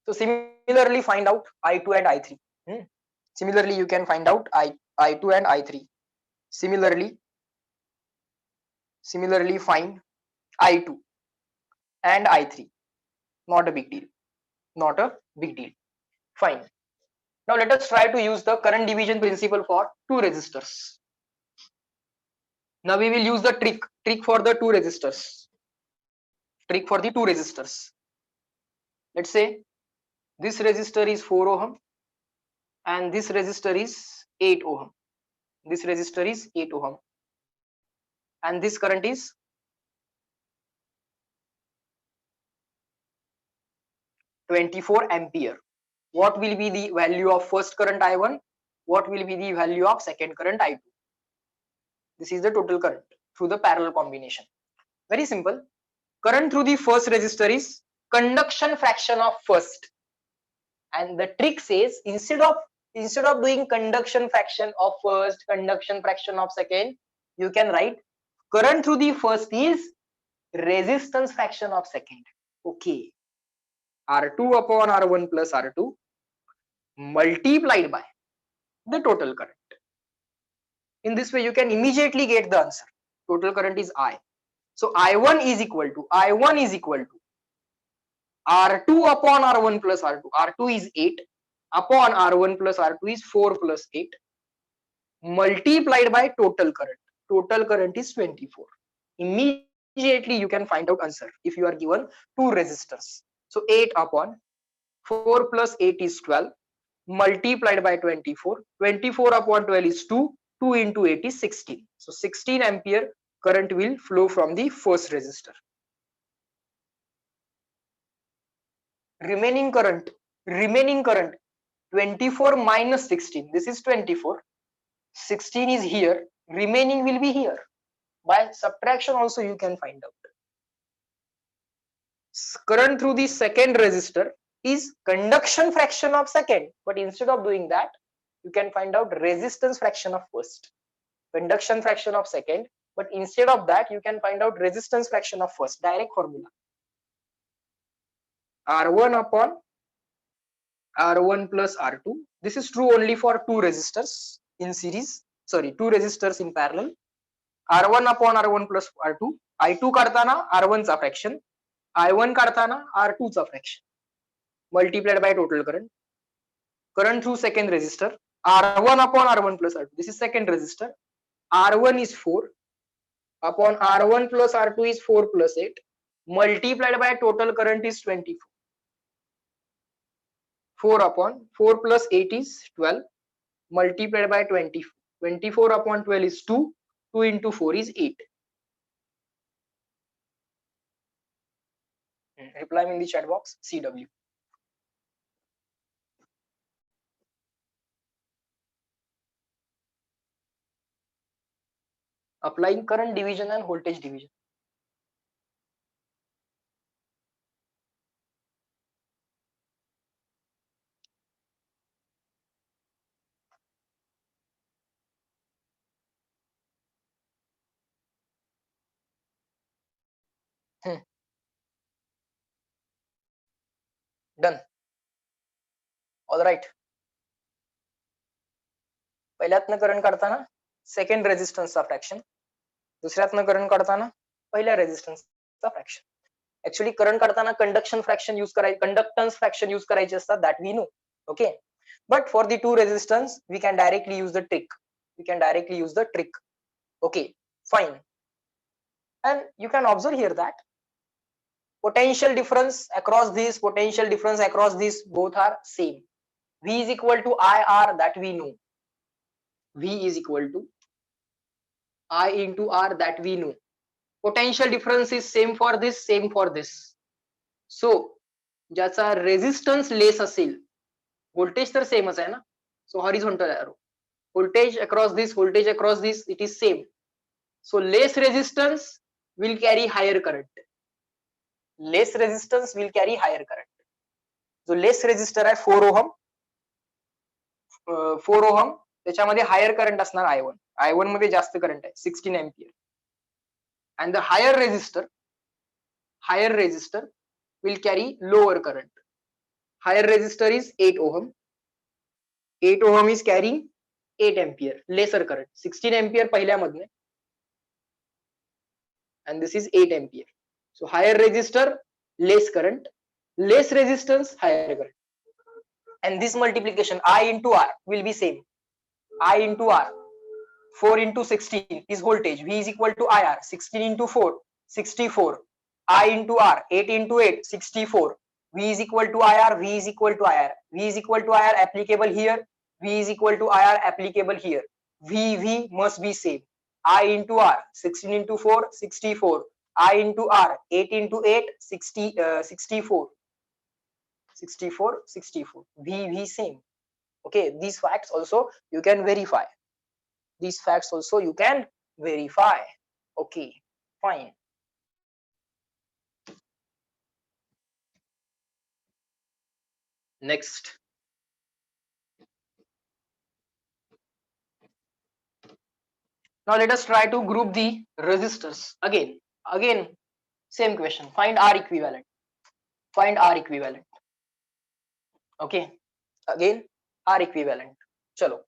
So similarly, find out I2 and I3. Similarly, you can find out I2 and I3. Similarly, find I2 and I3. Not a big deal. Not a big deal. Fine. Now let us try to use the current division principle for two resistors. Now we will use the trick for the two resistors. Trick for the two resistors. Let's say this resistor is 4 ohm and this resistor is 8 ohm. This resistor is 8 ohm and this current is 24 ampere. What will be the value of first current I1? What will be the value of second current I2? This is the total current through the parallel combination. Very simple. Current through the first resistor is conduction fraction of first, and the trick says instead of doing conduction fraction of first, conduction fraction of second, you can write current through the first is resistance fraction of second. Okay, R2 upon R1 plus R2 multiplied by the total current. In this way, you can immediately get the answer. Total current is I. So I1 is equal to R2 upon R1 plus R2. R2 is 8 upon R1 plus R2 is 4 plus 8 multiplied by total current. Total current is 24. Immediately you can find out answer if you are given two resistors. So 8 upon 4 plus 8 is 12 multiplied by 24. 24 upon 12 is 2. 2 into 8 is 16. So 16 ampere current will flow from the first resistor. Remaining current 24 minus 16. This is 24. 16 is here. Remaining will be here. By subtraction also you can find out. Current through the second resistor is conduction fraction of second, but instead of doing that, you can find out resistance fraction of first. Conduction fraction of second, but instead of that, you can find out resistance fraction of first. Direct formula. R1 upon R1 plus R2. This is true only for two resistors in series. Sorry, two resistors in parallel. R1 upon R1 plus R2. I2 काढताना R1 चा fraction. I1 काढताना R2 चा fraction. Multiplied by total current. Current through second resistor. R1 upon R1 plus R2. This is second resistor. R1 is 4 upon R1 plus R2 is 4 plus 8 multiplied by total current is 24. 4 upon 4 plus 8 is 12 multiplied by 24. 24 upon 12 is 2. 2 into 4 is 8. Reply in the chat box CW. Applying current division and voltage division. Done. All right. पहिल्यातनं current काढताना second रेजिस्टन्सचा fraction, दुसऱ्यातनं current काढताना पहिल्या रेजिस्टन्सचा fraction. Actually current काढताना conduction fraction use करायचे, conductance fraction use करायचे असतात, that we know. Okay, but for the two resistance we can directly use the trick. Okay, fine. And you can observe here that potential difference across these both are same. V is equal to IR, that we know. V is equal to I into R, that we know. Potential difference is same for this, same for this. So ज्याचा resistance less असेल, voltage तर सेमच आहे ना. So horizontal arrow, voltage across this, it is same. So less resistance will carry higher current. जो less resistor आहे 4 ohm, 4 ohm, त्याच्यामध्ये higher current असणार I1 मध्ये जास्त करंट आहे 16 ampere. and the higher resistor will carry lower current. Higher resistor is 8 ohm. 8 ohm is carrying 8 ampere lesser current. 16 ampere पहिल्यामधले and this is 8 ampere. So higher resistor less current, less resistance higher current, and this multiplication I into R will be same. I into R, 4 into 16 is voltage. V is equal to IR. 16 into 4, 64. I into R, 8 into 8, 64. V is equal to IR. V is equal to IR. V is equal to IR applicable here. V is equal to IR applicable here. V must be same. I into R, 16 into 4, 64. I into R, 8 into 8, 64. 64. V same. Okay, these facts also you can verify. Okay, fine. Next. Now let us try to group the resistors. Again, same question. Find R equivalent. Okay, again R equivalent. Chalo,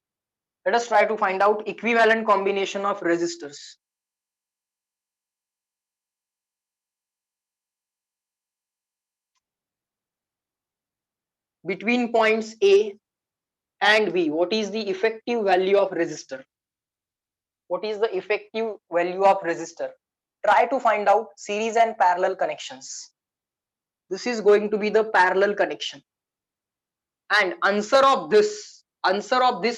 let us try to find out equivalent combination of resistors. Between points A and B, what is the effective value of resistor? What is the effective value of resistor? Try to find out series and parallel connections. This is going to be the parallel connection, and answer of this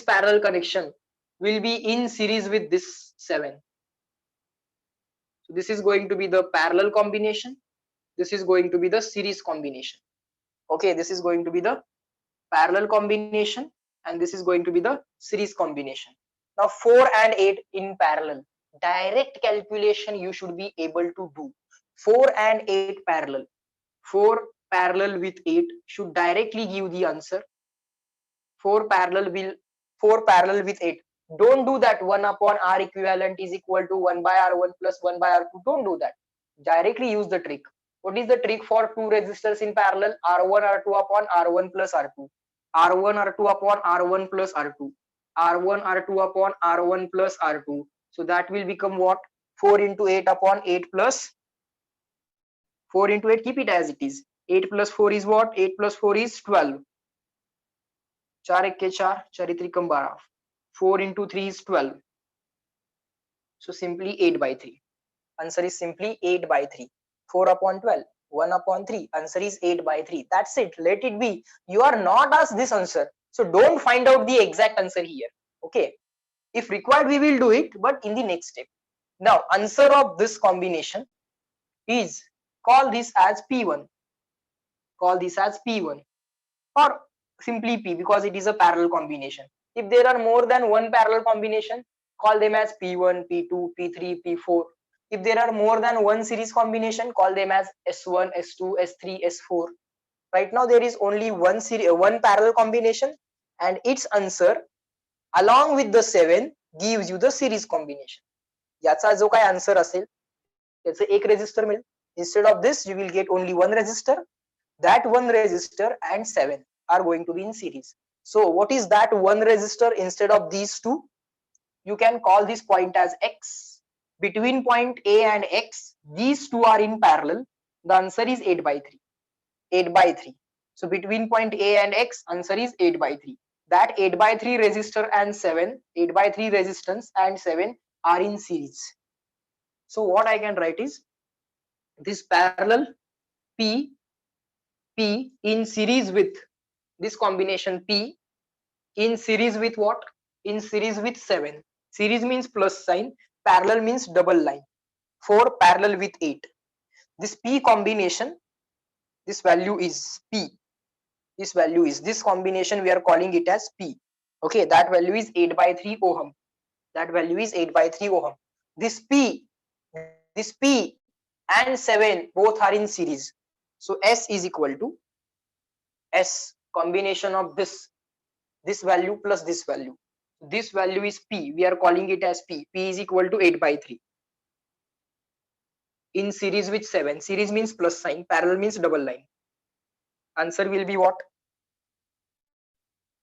parallel connection will be in series with this 7. So this is going to be the parallel combination, this is going to be the series combination. Okay, this is going to be the parallel combination and this is going to be the series combination. Now 4 and 8 in parallel, direct calculation you should be able to do. 4 and 8 parallel, 4 parallel with 8 should directly give the answer. 4 parallel with 8. Don't do that 1 upon R equivalent is equal to 1 by R1 plus 1 by R2. Don't do that. Directly use the trick. What is the trick for two resistors in parallel? R1 R2 upon R1 plus R2. R1 R2 upon R1 plus R2. R1 R2 upon R1 plus R2. So that will become what? 4 into 8 upon 8 plus 4 into 8. Keep it as it is. 8 plus 4 is what? 8 plus 4 is 12. 4 एक्के 4, 4 त्रिकम 12. 4 into 3 is 12. So simply 8 by 3. Answer is simply 8 by 3. 4 upon 12. 1 upon 3. Answer is 8 by 3. That's it. Let it be. You are not asked this answer. So don't find out the exact answer here. Okay. If required, we will do it, but in the next step. Now, answer of this combination is, call this as P1. Call this as P1. Or simply P because it is a parallel combination. If there are more than one parallel combination, call them as P1, P2, P3, P4. If there are more than one series combination, call them as S1, S2, S3, S4. Right now there is only one parallel combination and its answer along with the 7 gives you the series combination. याचा जो काय answer असेल त्याचे एक resistor मिळेल. Instead of this you will get only one resistor. That one resistor and 7 are going to be in series. So what is that one resistor instead of these two? You can call this point as X. Between point A and X, these two are in parallel. The answer is 8 by 3. 8 by 3. So between point A and X, answer is 8 by 3. That 8 by 3 resistor and 7, 8 by 3 resistance and 7 are in series. So what I can write is this parallel P in series with this combination P in series with what? In series with 7. Series means plus sign, parallel means double line. 4 parallel with 8. This P combination, this value is P. This value is, this combination we are calling it as P. Okay, that value is 8 by 3 ohm. That value is 8 by 3 ohm. This P and 7 both are in series. So S is equal to S combination of this value plus this value. This value is P. We are calling it as P. P is equal to 8 by 3. In series with 7. Series means plus sign. Parallel means double line. Answer will be what?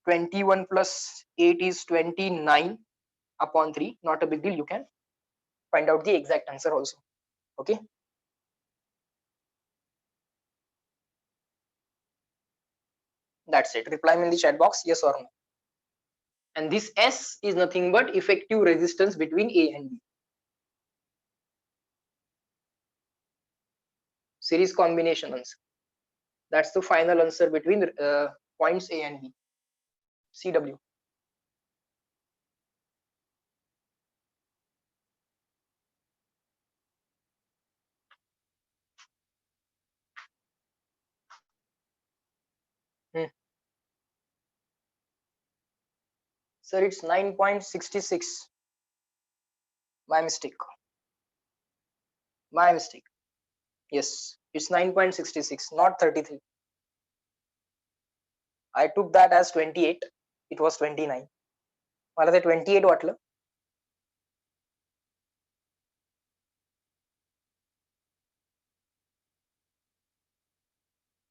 21 plus 8 is 29 upon 3. Not a big deal. You can find out the exact answer also. Okay. That's it. Reply me in the chat box, yes or no. And this S is nothing but effective resistance between A and B. Series combination answer. That's the final answer between points A and B. CW. Sir, it's 9.66. My mistake. My mistake. Yes, it's 9.66, not 33. I took that as 28. It was 29. मला ते 28 वाटलं.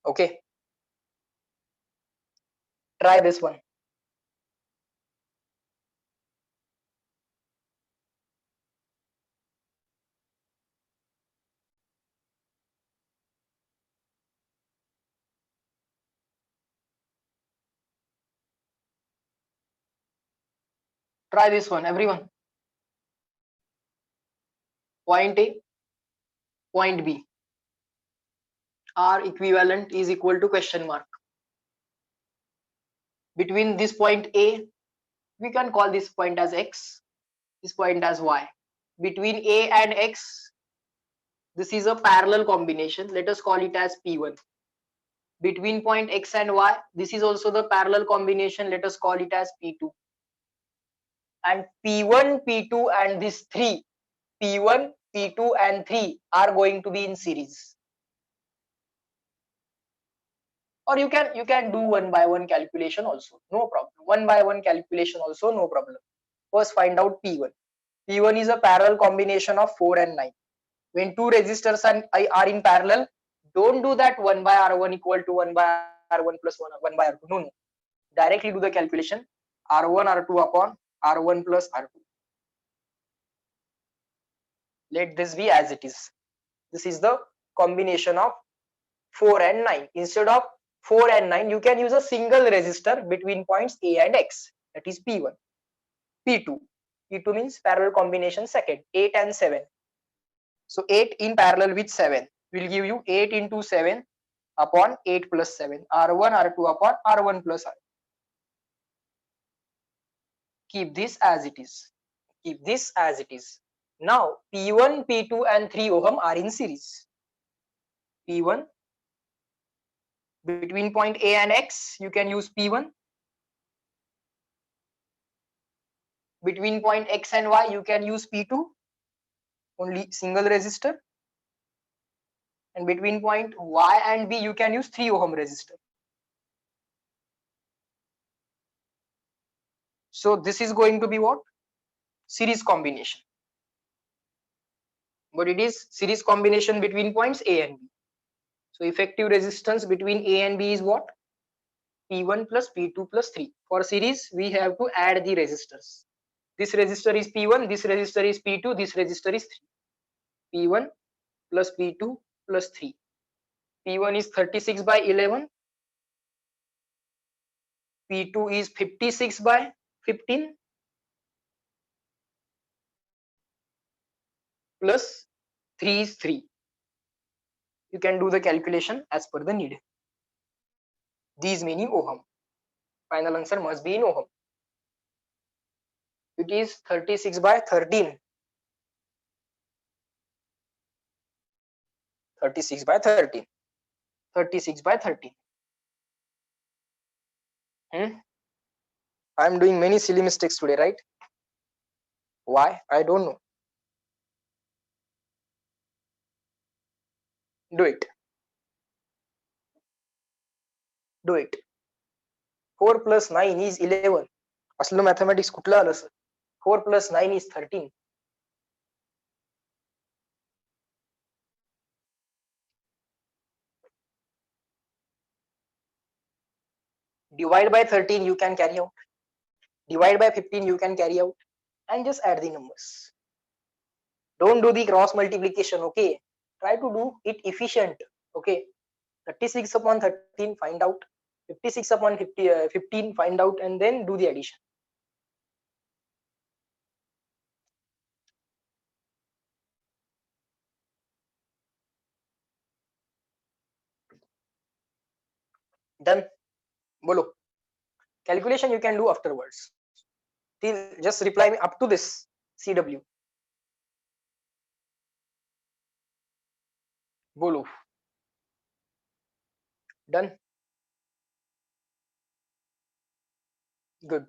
Okay. Try this one. Try this one, everyone. Point A, point B are equivalent is equal to question mark. Between this point A, we can call this point as X, this point as Y. Between A and X, this is a parallel combination. Let us call it as P1. Between point X and Y, this is also the parallel combination. Let us call it as P2. And P1, P2 and this 3, P1, P2 and 3 are going to be in series. Or you can do one by one calculation also, no problem. One by one calculation also, no problem. First find out P1. P1 is a parallel combination of 4 and 9. When two resistors are in parallel, don't do that 1 by R1 equal to 1 by R1 plus 1 by R2. No. Directly do the calculation. R1 R2 upon R1 plus R2. Let this be as it is. This is the combination of 4 and 9. Instead of 4 and 9, you can use a single resistor between points A and X. That is P1. P2. P2 means parallel combination second. 8 and 7. So 8 in parallel with 7 will give you 8 into 7 upon 8 plus 7. R1 R2 upon R1 plus R. Keep this as it is. Keep this as it is. Now P1, P2 and 3 ohm are in series. P1 between point A and X, you can use P1. Between point X and Y, you can use P2, only single resistor. And between point Y and B, you can use 3 ohm resistor. So this is going to be what? Series combination. But it is series combination between points A and B. So effective resistance between A and B is what? P1 plus P2 plus 3. For series, we have to add the resistors. This resistor is P1, this resistor is P2, this resistor is 3. P1 plus P2 plus 3. P1 is 36 by 11. P2 is 56 by 15 plus 3 is 3. You can do the calculation as per the need. These meaning ohm. Final answer must be in ohm. It is 36 by 13. 36 by 13. 36 by 13. I am doing many silly mistakes today, right? Why? I don't know. Do it. Do it. 4 plus 9 is 11. असलं mathematics कुठलं आलं sir? 4 plus 9 is 13. Divide by 13 you can carry out. Divide by 15 you can carry out. And just add the numbers. Don't do the cross multiplication, okay? Try to do it efficient, okay? 36 upon 13, find out. 56 upon 15, find out, and then do the addition. Done. Bolo. Calculation you can do afterwards. Just reply me up to this CW. Bolo. Done. Good.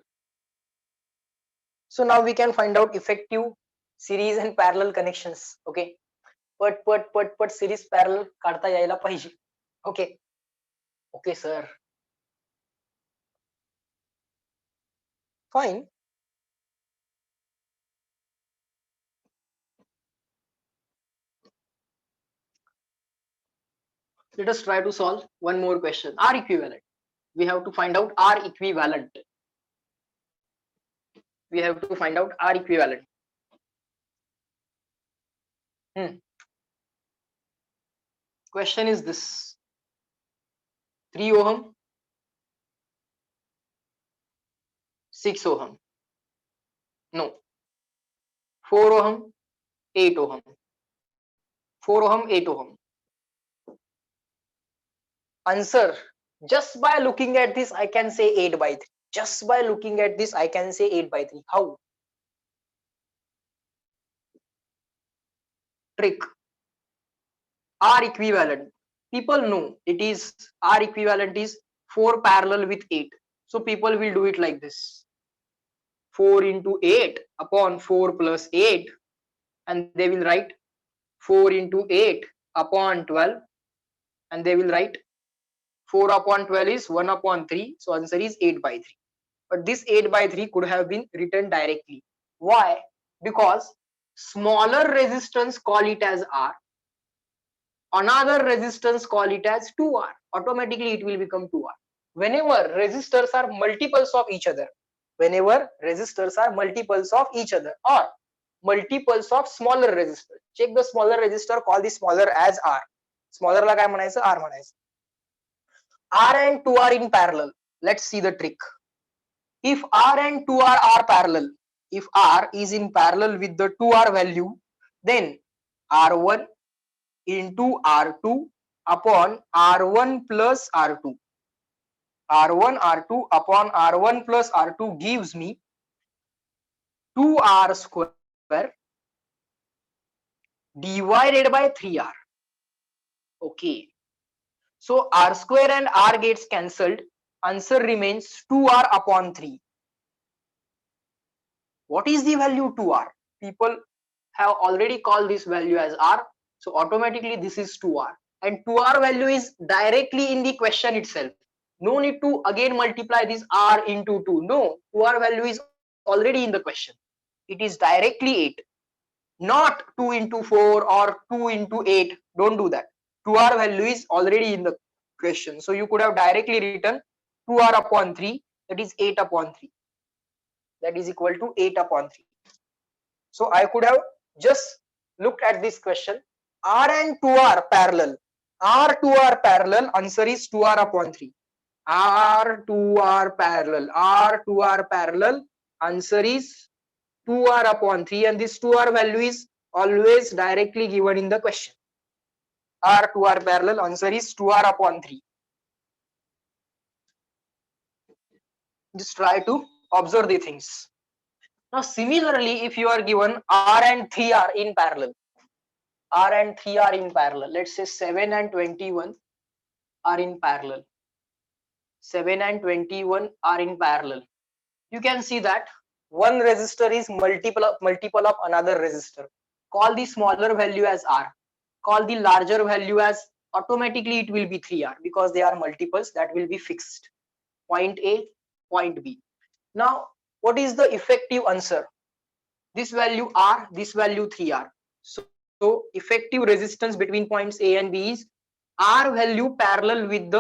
So now we can find out effective series and parallel connections. Okay. But series parallel काढता यायला पाहिजे. Okay. Okay, sir. Fine. Let us try to solve one more question. R equivalent. We have to find out R equivalent. We have to find out R equivalent. Question is this: 3 ohm, 6 ohm. No. 4 ohm, 8 ohm. 4 ohm, 8 ohm. Answer: just by looking at this, I can say 8 by 3. Just by looking at this, I can say 8 by 3. How? Trick. R equivalent. People know it is R equivalent is 4 parallel with 8. So people will do it like this: 4 into 8 upon 4 plus 8, and they will write 4 into 8 upon 12, and they will write 4 upon 12 is 1 upon 3. So answer is 8 by 3. But this 8 by 3 could have been written directly. Why? Because smaller resistance call it as R, another resistance call it as 2R. Automatically it will become 2R. Whenever resistors are multiples of each other, whenever resistors are multiples of each other or multiples of smaller resistor, check the smaller resistor, call the smaller as R. Smaller ला काय म्हणायचं? R म्हणायचं. R and 2 are in parallel. Let's see the trick. If R and 2R are parallel, if R is in parallel with the 2R value, then R1 into R2 upon R1 plus R2. R1 R2 upon R1 plus R2 gives me 2R square divided by 3R. Okay. So R square and R gets cancelled. Answer remains 2R upon 3. What is the value 2R? People have already called this value as R. So automatically this is 2R. And 2R value is directly in the question itself. No need to again multiply this R into 2. No, 2R value is already in the question. It is directly 8. Not 2 into 4 or 2 into 8. Don't do that. 2R value is already in the question. So you could have directly written 2R upon 3, that is 8 upon 3. That is equal to 8 upon 3. So I could have just looked at this question. R and 2R parallel. R2R parallel, answer is 2R upon 3. R2R parallel. R2R parallel, answer is 2R upon 3, and this 2R value is always directly given in the question. R2R parallel, answer is 2R upon 3. Just try to observe the things. Now similarly, if you are given R and 3 are in parallel, R and 3 are in parallel, let's say 7 and 21 are in parallel. 7 and 21 are in parallel. You can see that one resistor is multiple of another resistor. Call the smaller value as R. Call the larger value as, automatically it will be 3R because they are multiples, that will be fixed. Point A, point B. Now, what is the effective answer? This value R, this value 3R. So effective resistance between points A and B is R value parallel with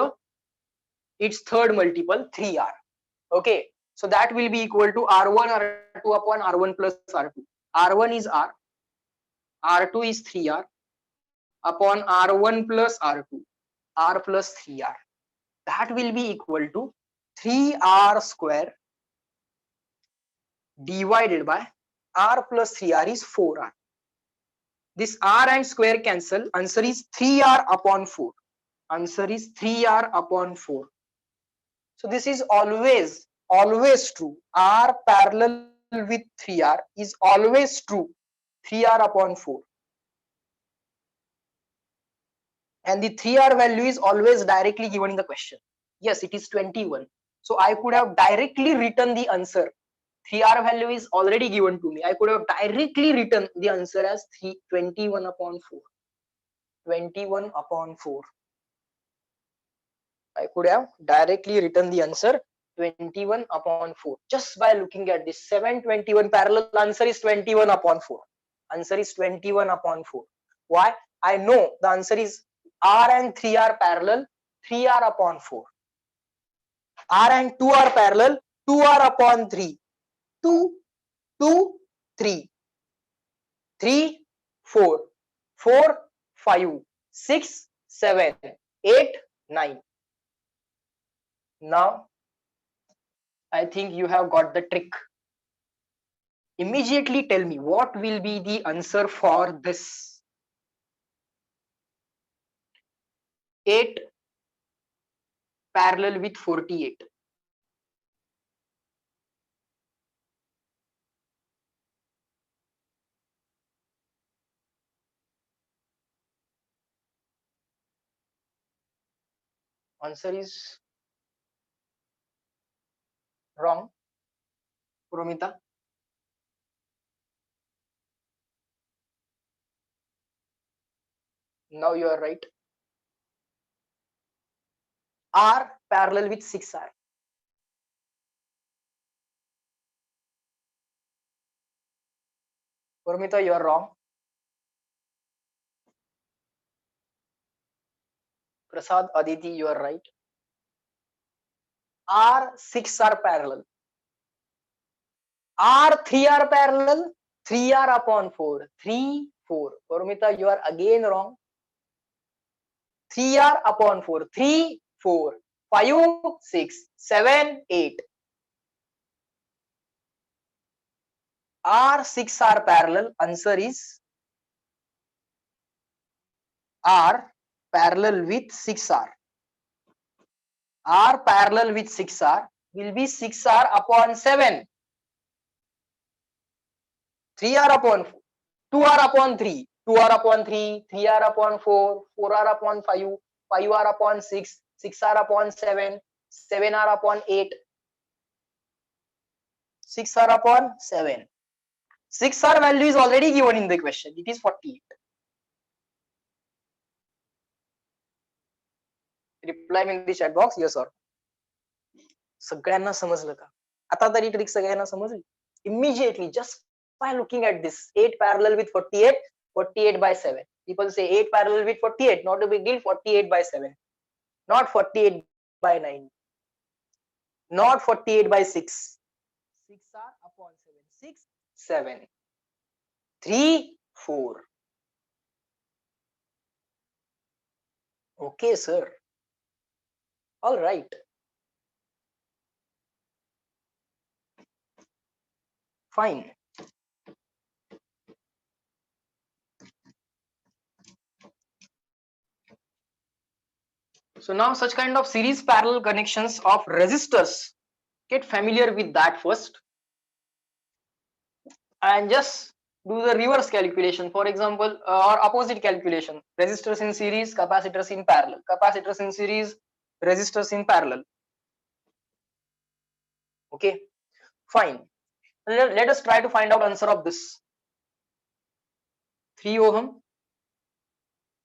its third multiple 3R. Okay, so that will be equal to R1 R2 upon R1 plus R2. R1 is R, R2 is 3R upon R1 plus R2, R plus 3R. That will be equal to 3R square divided by R plus 3R is 4R. This R and square cancel. Answer is 3R upon 4. Answer is 3R upon 4. So this is always true. R parallel with 3R is always true. 3R upon 4. And the 3R value is always directly given in the question. Yes, it is 21. So I could have directly written the answer. 3R value is already given to me. I could have directly written the answer as 21 upon 4. 21 upon 4. I could have directly written the answer 21 upon 4 just by looking at this. 721 parallel, answer is 21 upon 4. Answer is 21 upon 4. Why? I know the answer is R and 3 are parallel, 3R upon 4. R and 2 are parallel, 2 are upon 3, 2, 2, 3, 3, 4, 4, 5, 6, 7, 8, 9. Now, I think you have got the trick. Immediately tell me what will be the answer for this. 8 parallel with 48. Answer is wrong. Promita. Now you are right. R parallel with 6R. Promita, you are wrong. Prasad, Aditi, you are right. R 6R parallel. R 3R parallel. 3R upon 4. 3, 4. Promita, you are again wrong. 3R upon 4. 3, 4. 5, 6, 7, 8. R 6R parallel. Answer is R parallel with 6R. R parallel with 6R will be 6R upon 7. 3R upon 4. 2R upon 3. 2R upon 3. 3R upon 4. 4R upon 5. 5R upon 6. 6R upon 7. 7R upon 8. 6R upon 7. 6R value is already given in the question. It is 48. Reply in the chat box yes or सगळ्यांना समजलं का? आता तरी trick सगळ्यांना समजली? Immediately just by looking at this 8 parallel with 48, 48 by 7. People say 8 parallel with 48, not a big deal, 48 by 7. Not 48 by 9. Not 48 by 6. 6R upon 7. 6, 7. 3, 4. Okay, sir. All right. Fine. So now such kind of series parallel connections of resistors, get familiar with that first and just do the reverse calculation. For example, or opposite calculation. Resistors in series, capacitors in parallel. Capacitors in series, resistors in parallel. Okay, fine. Let us try to find out answer of this. 3 ohm,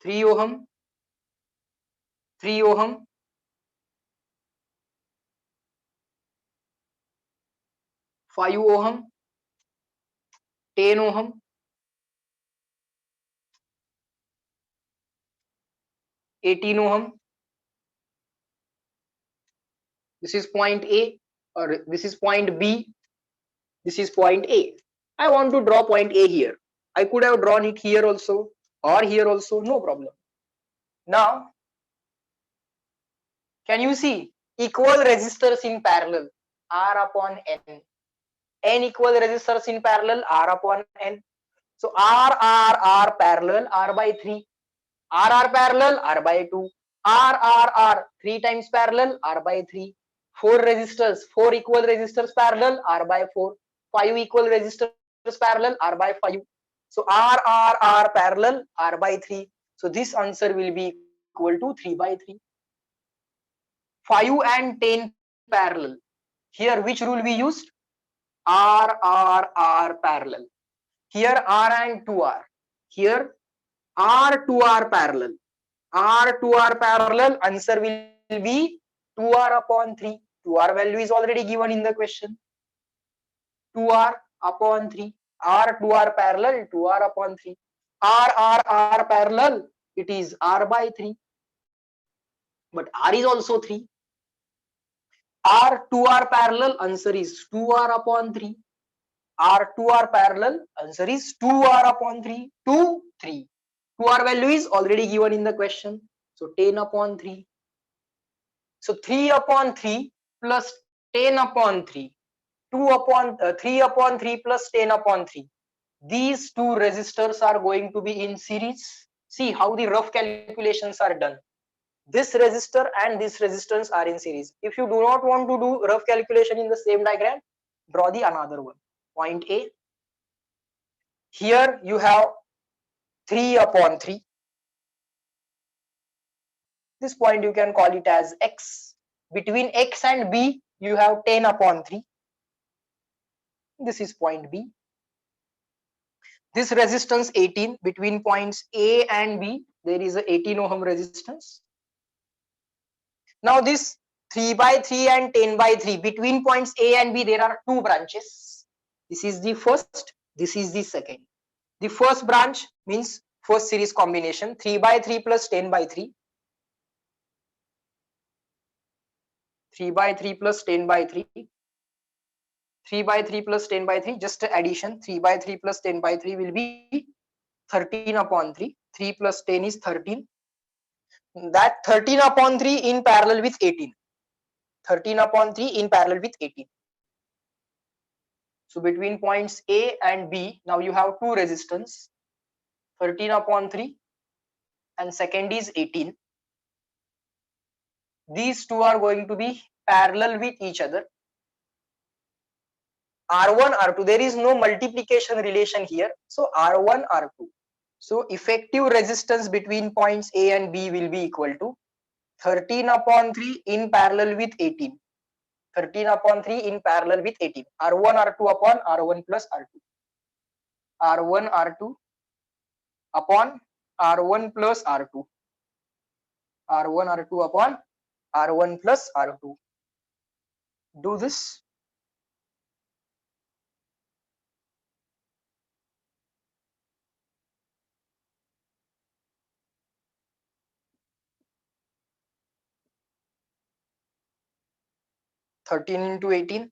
3 ohm, 3 ohm, 5 ohm, 10 ohm, 18 ohm. This is point A, or this is point B. This is point A. I want to draw point A here. I could have drawn it here also or here also, no problem. Now, can you see equal resistors in parallel, R upon N. N equal resistors in parallel, R upon N. So R parallel, R by 3. R parallel, R by 2. R 3 times parallel, R by 3. 4 resistors, 4 equal resistors parallel, R by 4. 5 equal resistors parallel, R by 5. So R parallel, R by 3. So this answer will be equal to 3 by 3. 5 and 10 parallel. Here which rule we used? R parallel. Here R and 2R. Here R 2R parallel. R 2R parallel. Answer will be 2R upon 3. 2R value is already given in the question. 2R upon 3. R 2R parallel. 2R upon 3. R parallel. It is R by 3. But R is also 3. Are 2 are parallel? Answer is 2r upon 3. Are 2 are parallel? Answer is 2r upon 3. 2, 3. 2r value is already given in the question. So 10 upon 3. So 3 upon 3 plus 10 upon 3. 3 upon 3 plus 10 upon 3. These two resistors are going to be in series. See how the rough calculations are done. This resistor and this resistance are in series. If you do not want to do rough calculation in the same diagram, draw the another one. Point A. Here you have 3 upon 3. This point you can call it as X. Between X and B, you have 10 upon 3. This is point B. This resistance 18, between points A and B, there is a 18 ohm resistance. Now this 3 by 3 and 10 by 3, between points A and B, there are two branches. This is the first, this is the second. The first branch means first series combination, 3 by 3 plus 10 by 3. 3 by 3 plus 10 by 3. 3 by 3 plus 10 by 3, just addition. 3 by 3 plus 10 by 3 will be 13 upon 3. 3 plus 10 is 13. That 13 upon 3 in parallel with 18. 13 upon 3 in parallel with 18. So between points A and B, now you have two resistance, 13 upon 3 and second is 18. These two are going to be parallel with each other. R1, R2, there is no multiplication relation here. So R1, R2. So effective resistance between points A and B will be equal to 13 upon 3 in parallel with 18. 13 upon 3 in parallel with 18. R1, R2 upon R1 plus R2. R1, R2 upon R1 plus R2. R1, R2 upon R1 plus R2. Do this. Thirteen into 18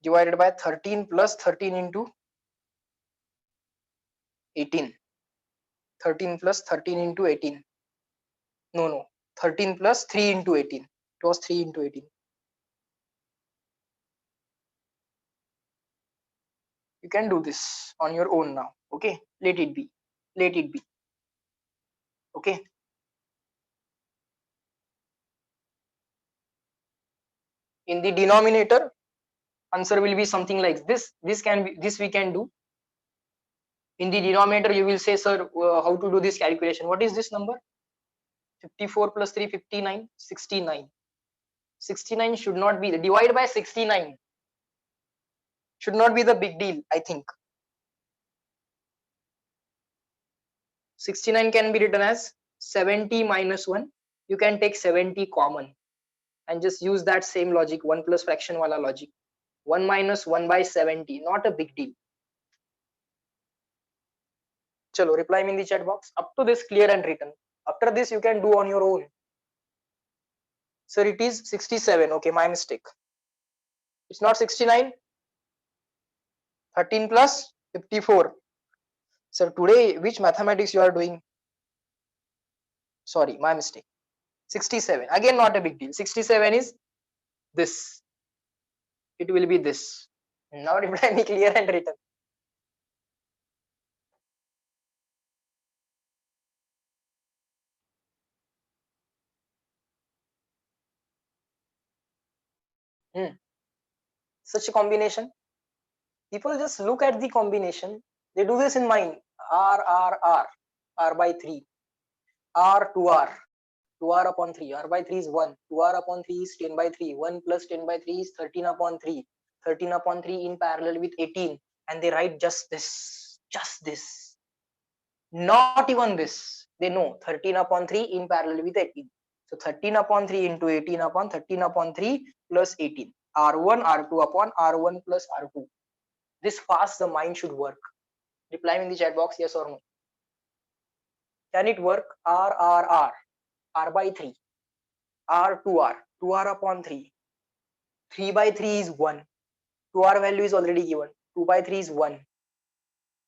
divided by 13 plus 13 into 18. 13 plus 13 into 18. No. 13 plus 3 into 18. It was 3 into 18. You can do this on your own now. Okay. Let it be. Let it be. Okay. In the denominator, answer will be something like this. This we can do. In the denominator, you will say, sir, how to do this calculation? What is this number? 54 plus 3, 59, 69. 69 should not be, divide by 69 should not be the big deal, I think. 69 can be written as 70 minus 1. You can take 70 common and just use that same logic, 1 plus fraction wala logic. 1 minus 1 by 70, not a big deal. Chalo, reply me in the chat box. Up to this, clear and written. After this, you can do on your own. Sir, it is 67. Okay, my mistake. It's not 69. 13 plus 54. Sir, today, which mathematics you are doing? Sorry, my mistake. 67. Again, not a big deal. 67 is this. It will be this. Now reply me clear and written. Such a combination. People just look at the combination. They do this in mind. R by 3. R 2R. 2R upon 3. R by 3 is 1. 2R upon 3 is 10 by 3. 1 plus 10 by 3 is 13 upon 3. 13 upon 3 in parallel with 18. And they write just this. Just this. Not even this. They know 13 upon 3 in parallel with 18. So 13 upon 3 into 18 upon 13 upon 3 plus 18. R1, R2 upon R1 plus R2. This fast the mind should work. Reply me in the chat box, yes or no. Can it work? R by 3. R 2R, 2R upon 3. 3 by 3 is 1. 2R value is already given. 2 by 3 is 1.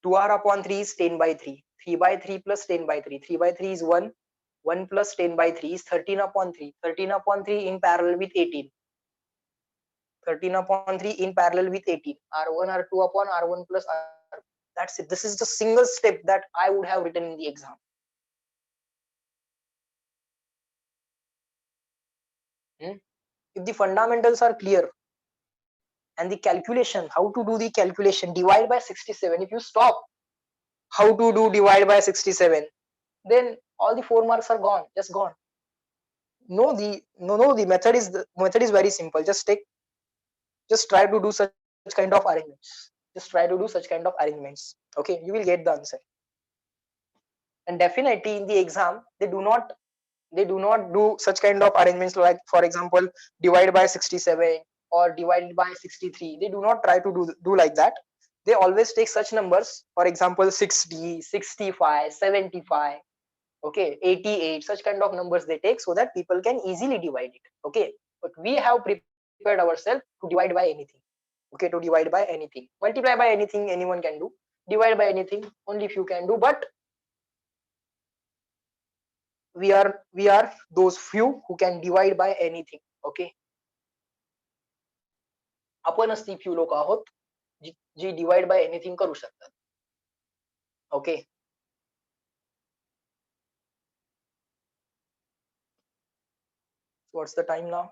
2R upon 3 is 10 by 3. 3 by 3 plus 10 by 3. 3 by 3 is 1. 1 plus 10 by 3 is 13 upon 3. 13 upon 3 in parallel with 18. 13 upon 3 in parallel with 18. R1, R2 upon R1 plus R. That's it. This is the single step that I would have written in the exam. If the fundamentals are clear and the calculation, how to do the calculation, divide by 67. If you stop how to do divide by 67, then all the 4 marks are gone, just gone. No, the method is very simple. Just try to do such kind of arrangements. Just try to do such kind of arrangements. Okay, you will get the answer. And definitely in the exam, they do not do such kind of arrangements like, for example, divide by 67 or divided by 63. They do not try to do like that. They always take such numbers, for example 60, 65, 75, okay, 88, such kind of numbers they take so that people can easily divide it. Okay, but we have prepared ourselves to divide by anything. Okay, to divide by anything, multiply by anything anyone can do, divide by anything only few can do, but we are those few who can divide by anything. Okay, आपणच ती few लोक आहोत जी divide by anything करू शकतात. Okay, what's the time now?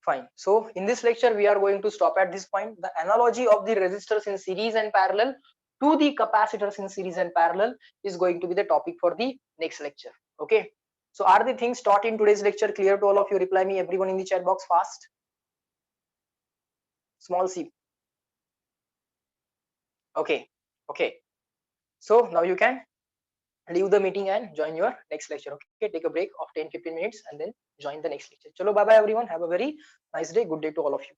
Fine. So in this lecture we are going to stop at this point. The analogy of the resistors in series and parallel to the capacitors in series and parallel is going to be the topic for the next lecture. Okay, so are the things taught in today's lecture clear to all of you? Reply me everyone in the chat box fast. Small c. Okay, okay, so now you can leave the meeting and join your next lecture. Okay, take a break of 10-15 minutes and then join the next lecture. Chalo, bye bye everyone, have a very nice day, good day to all of you.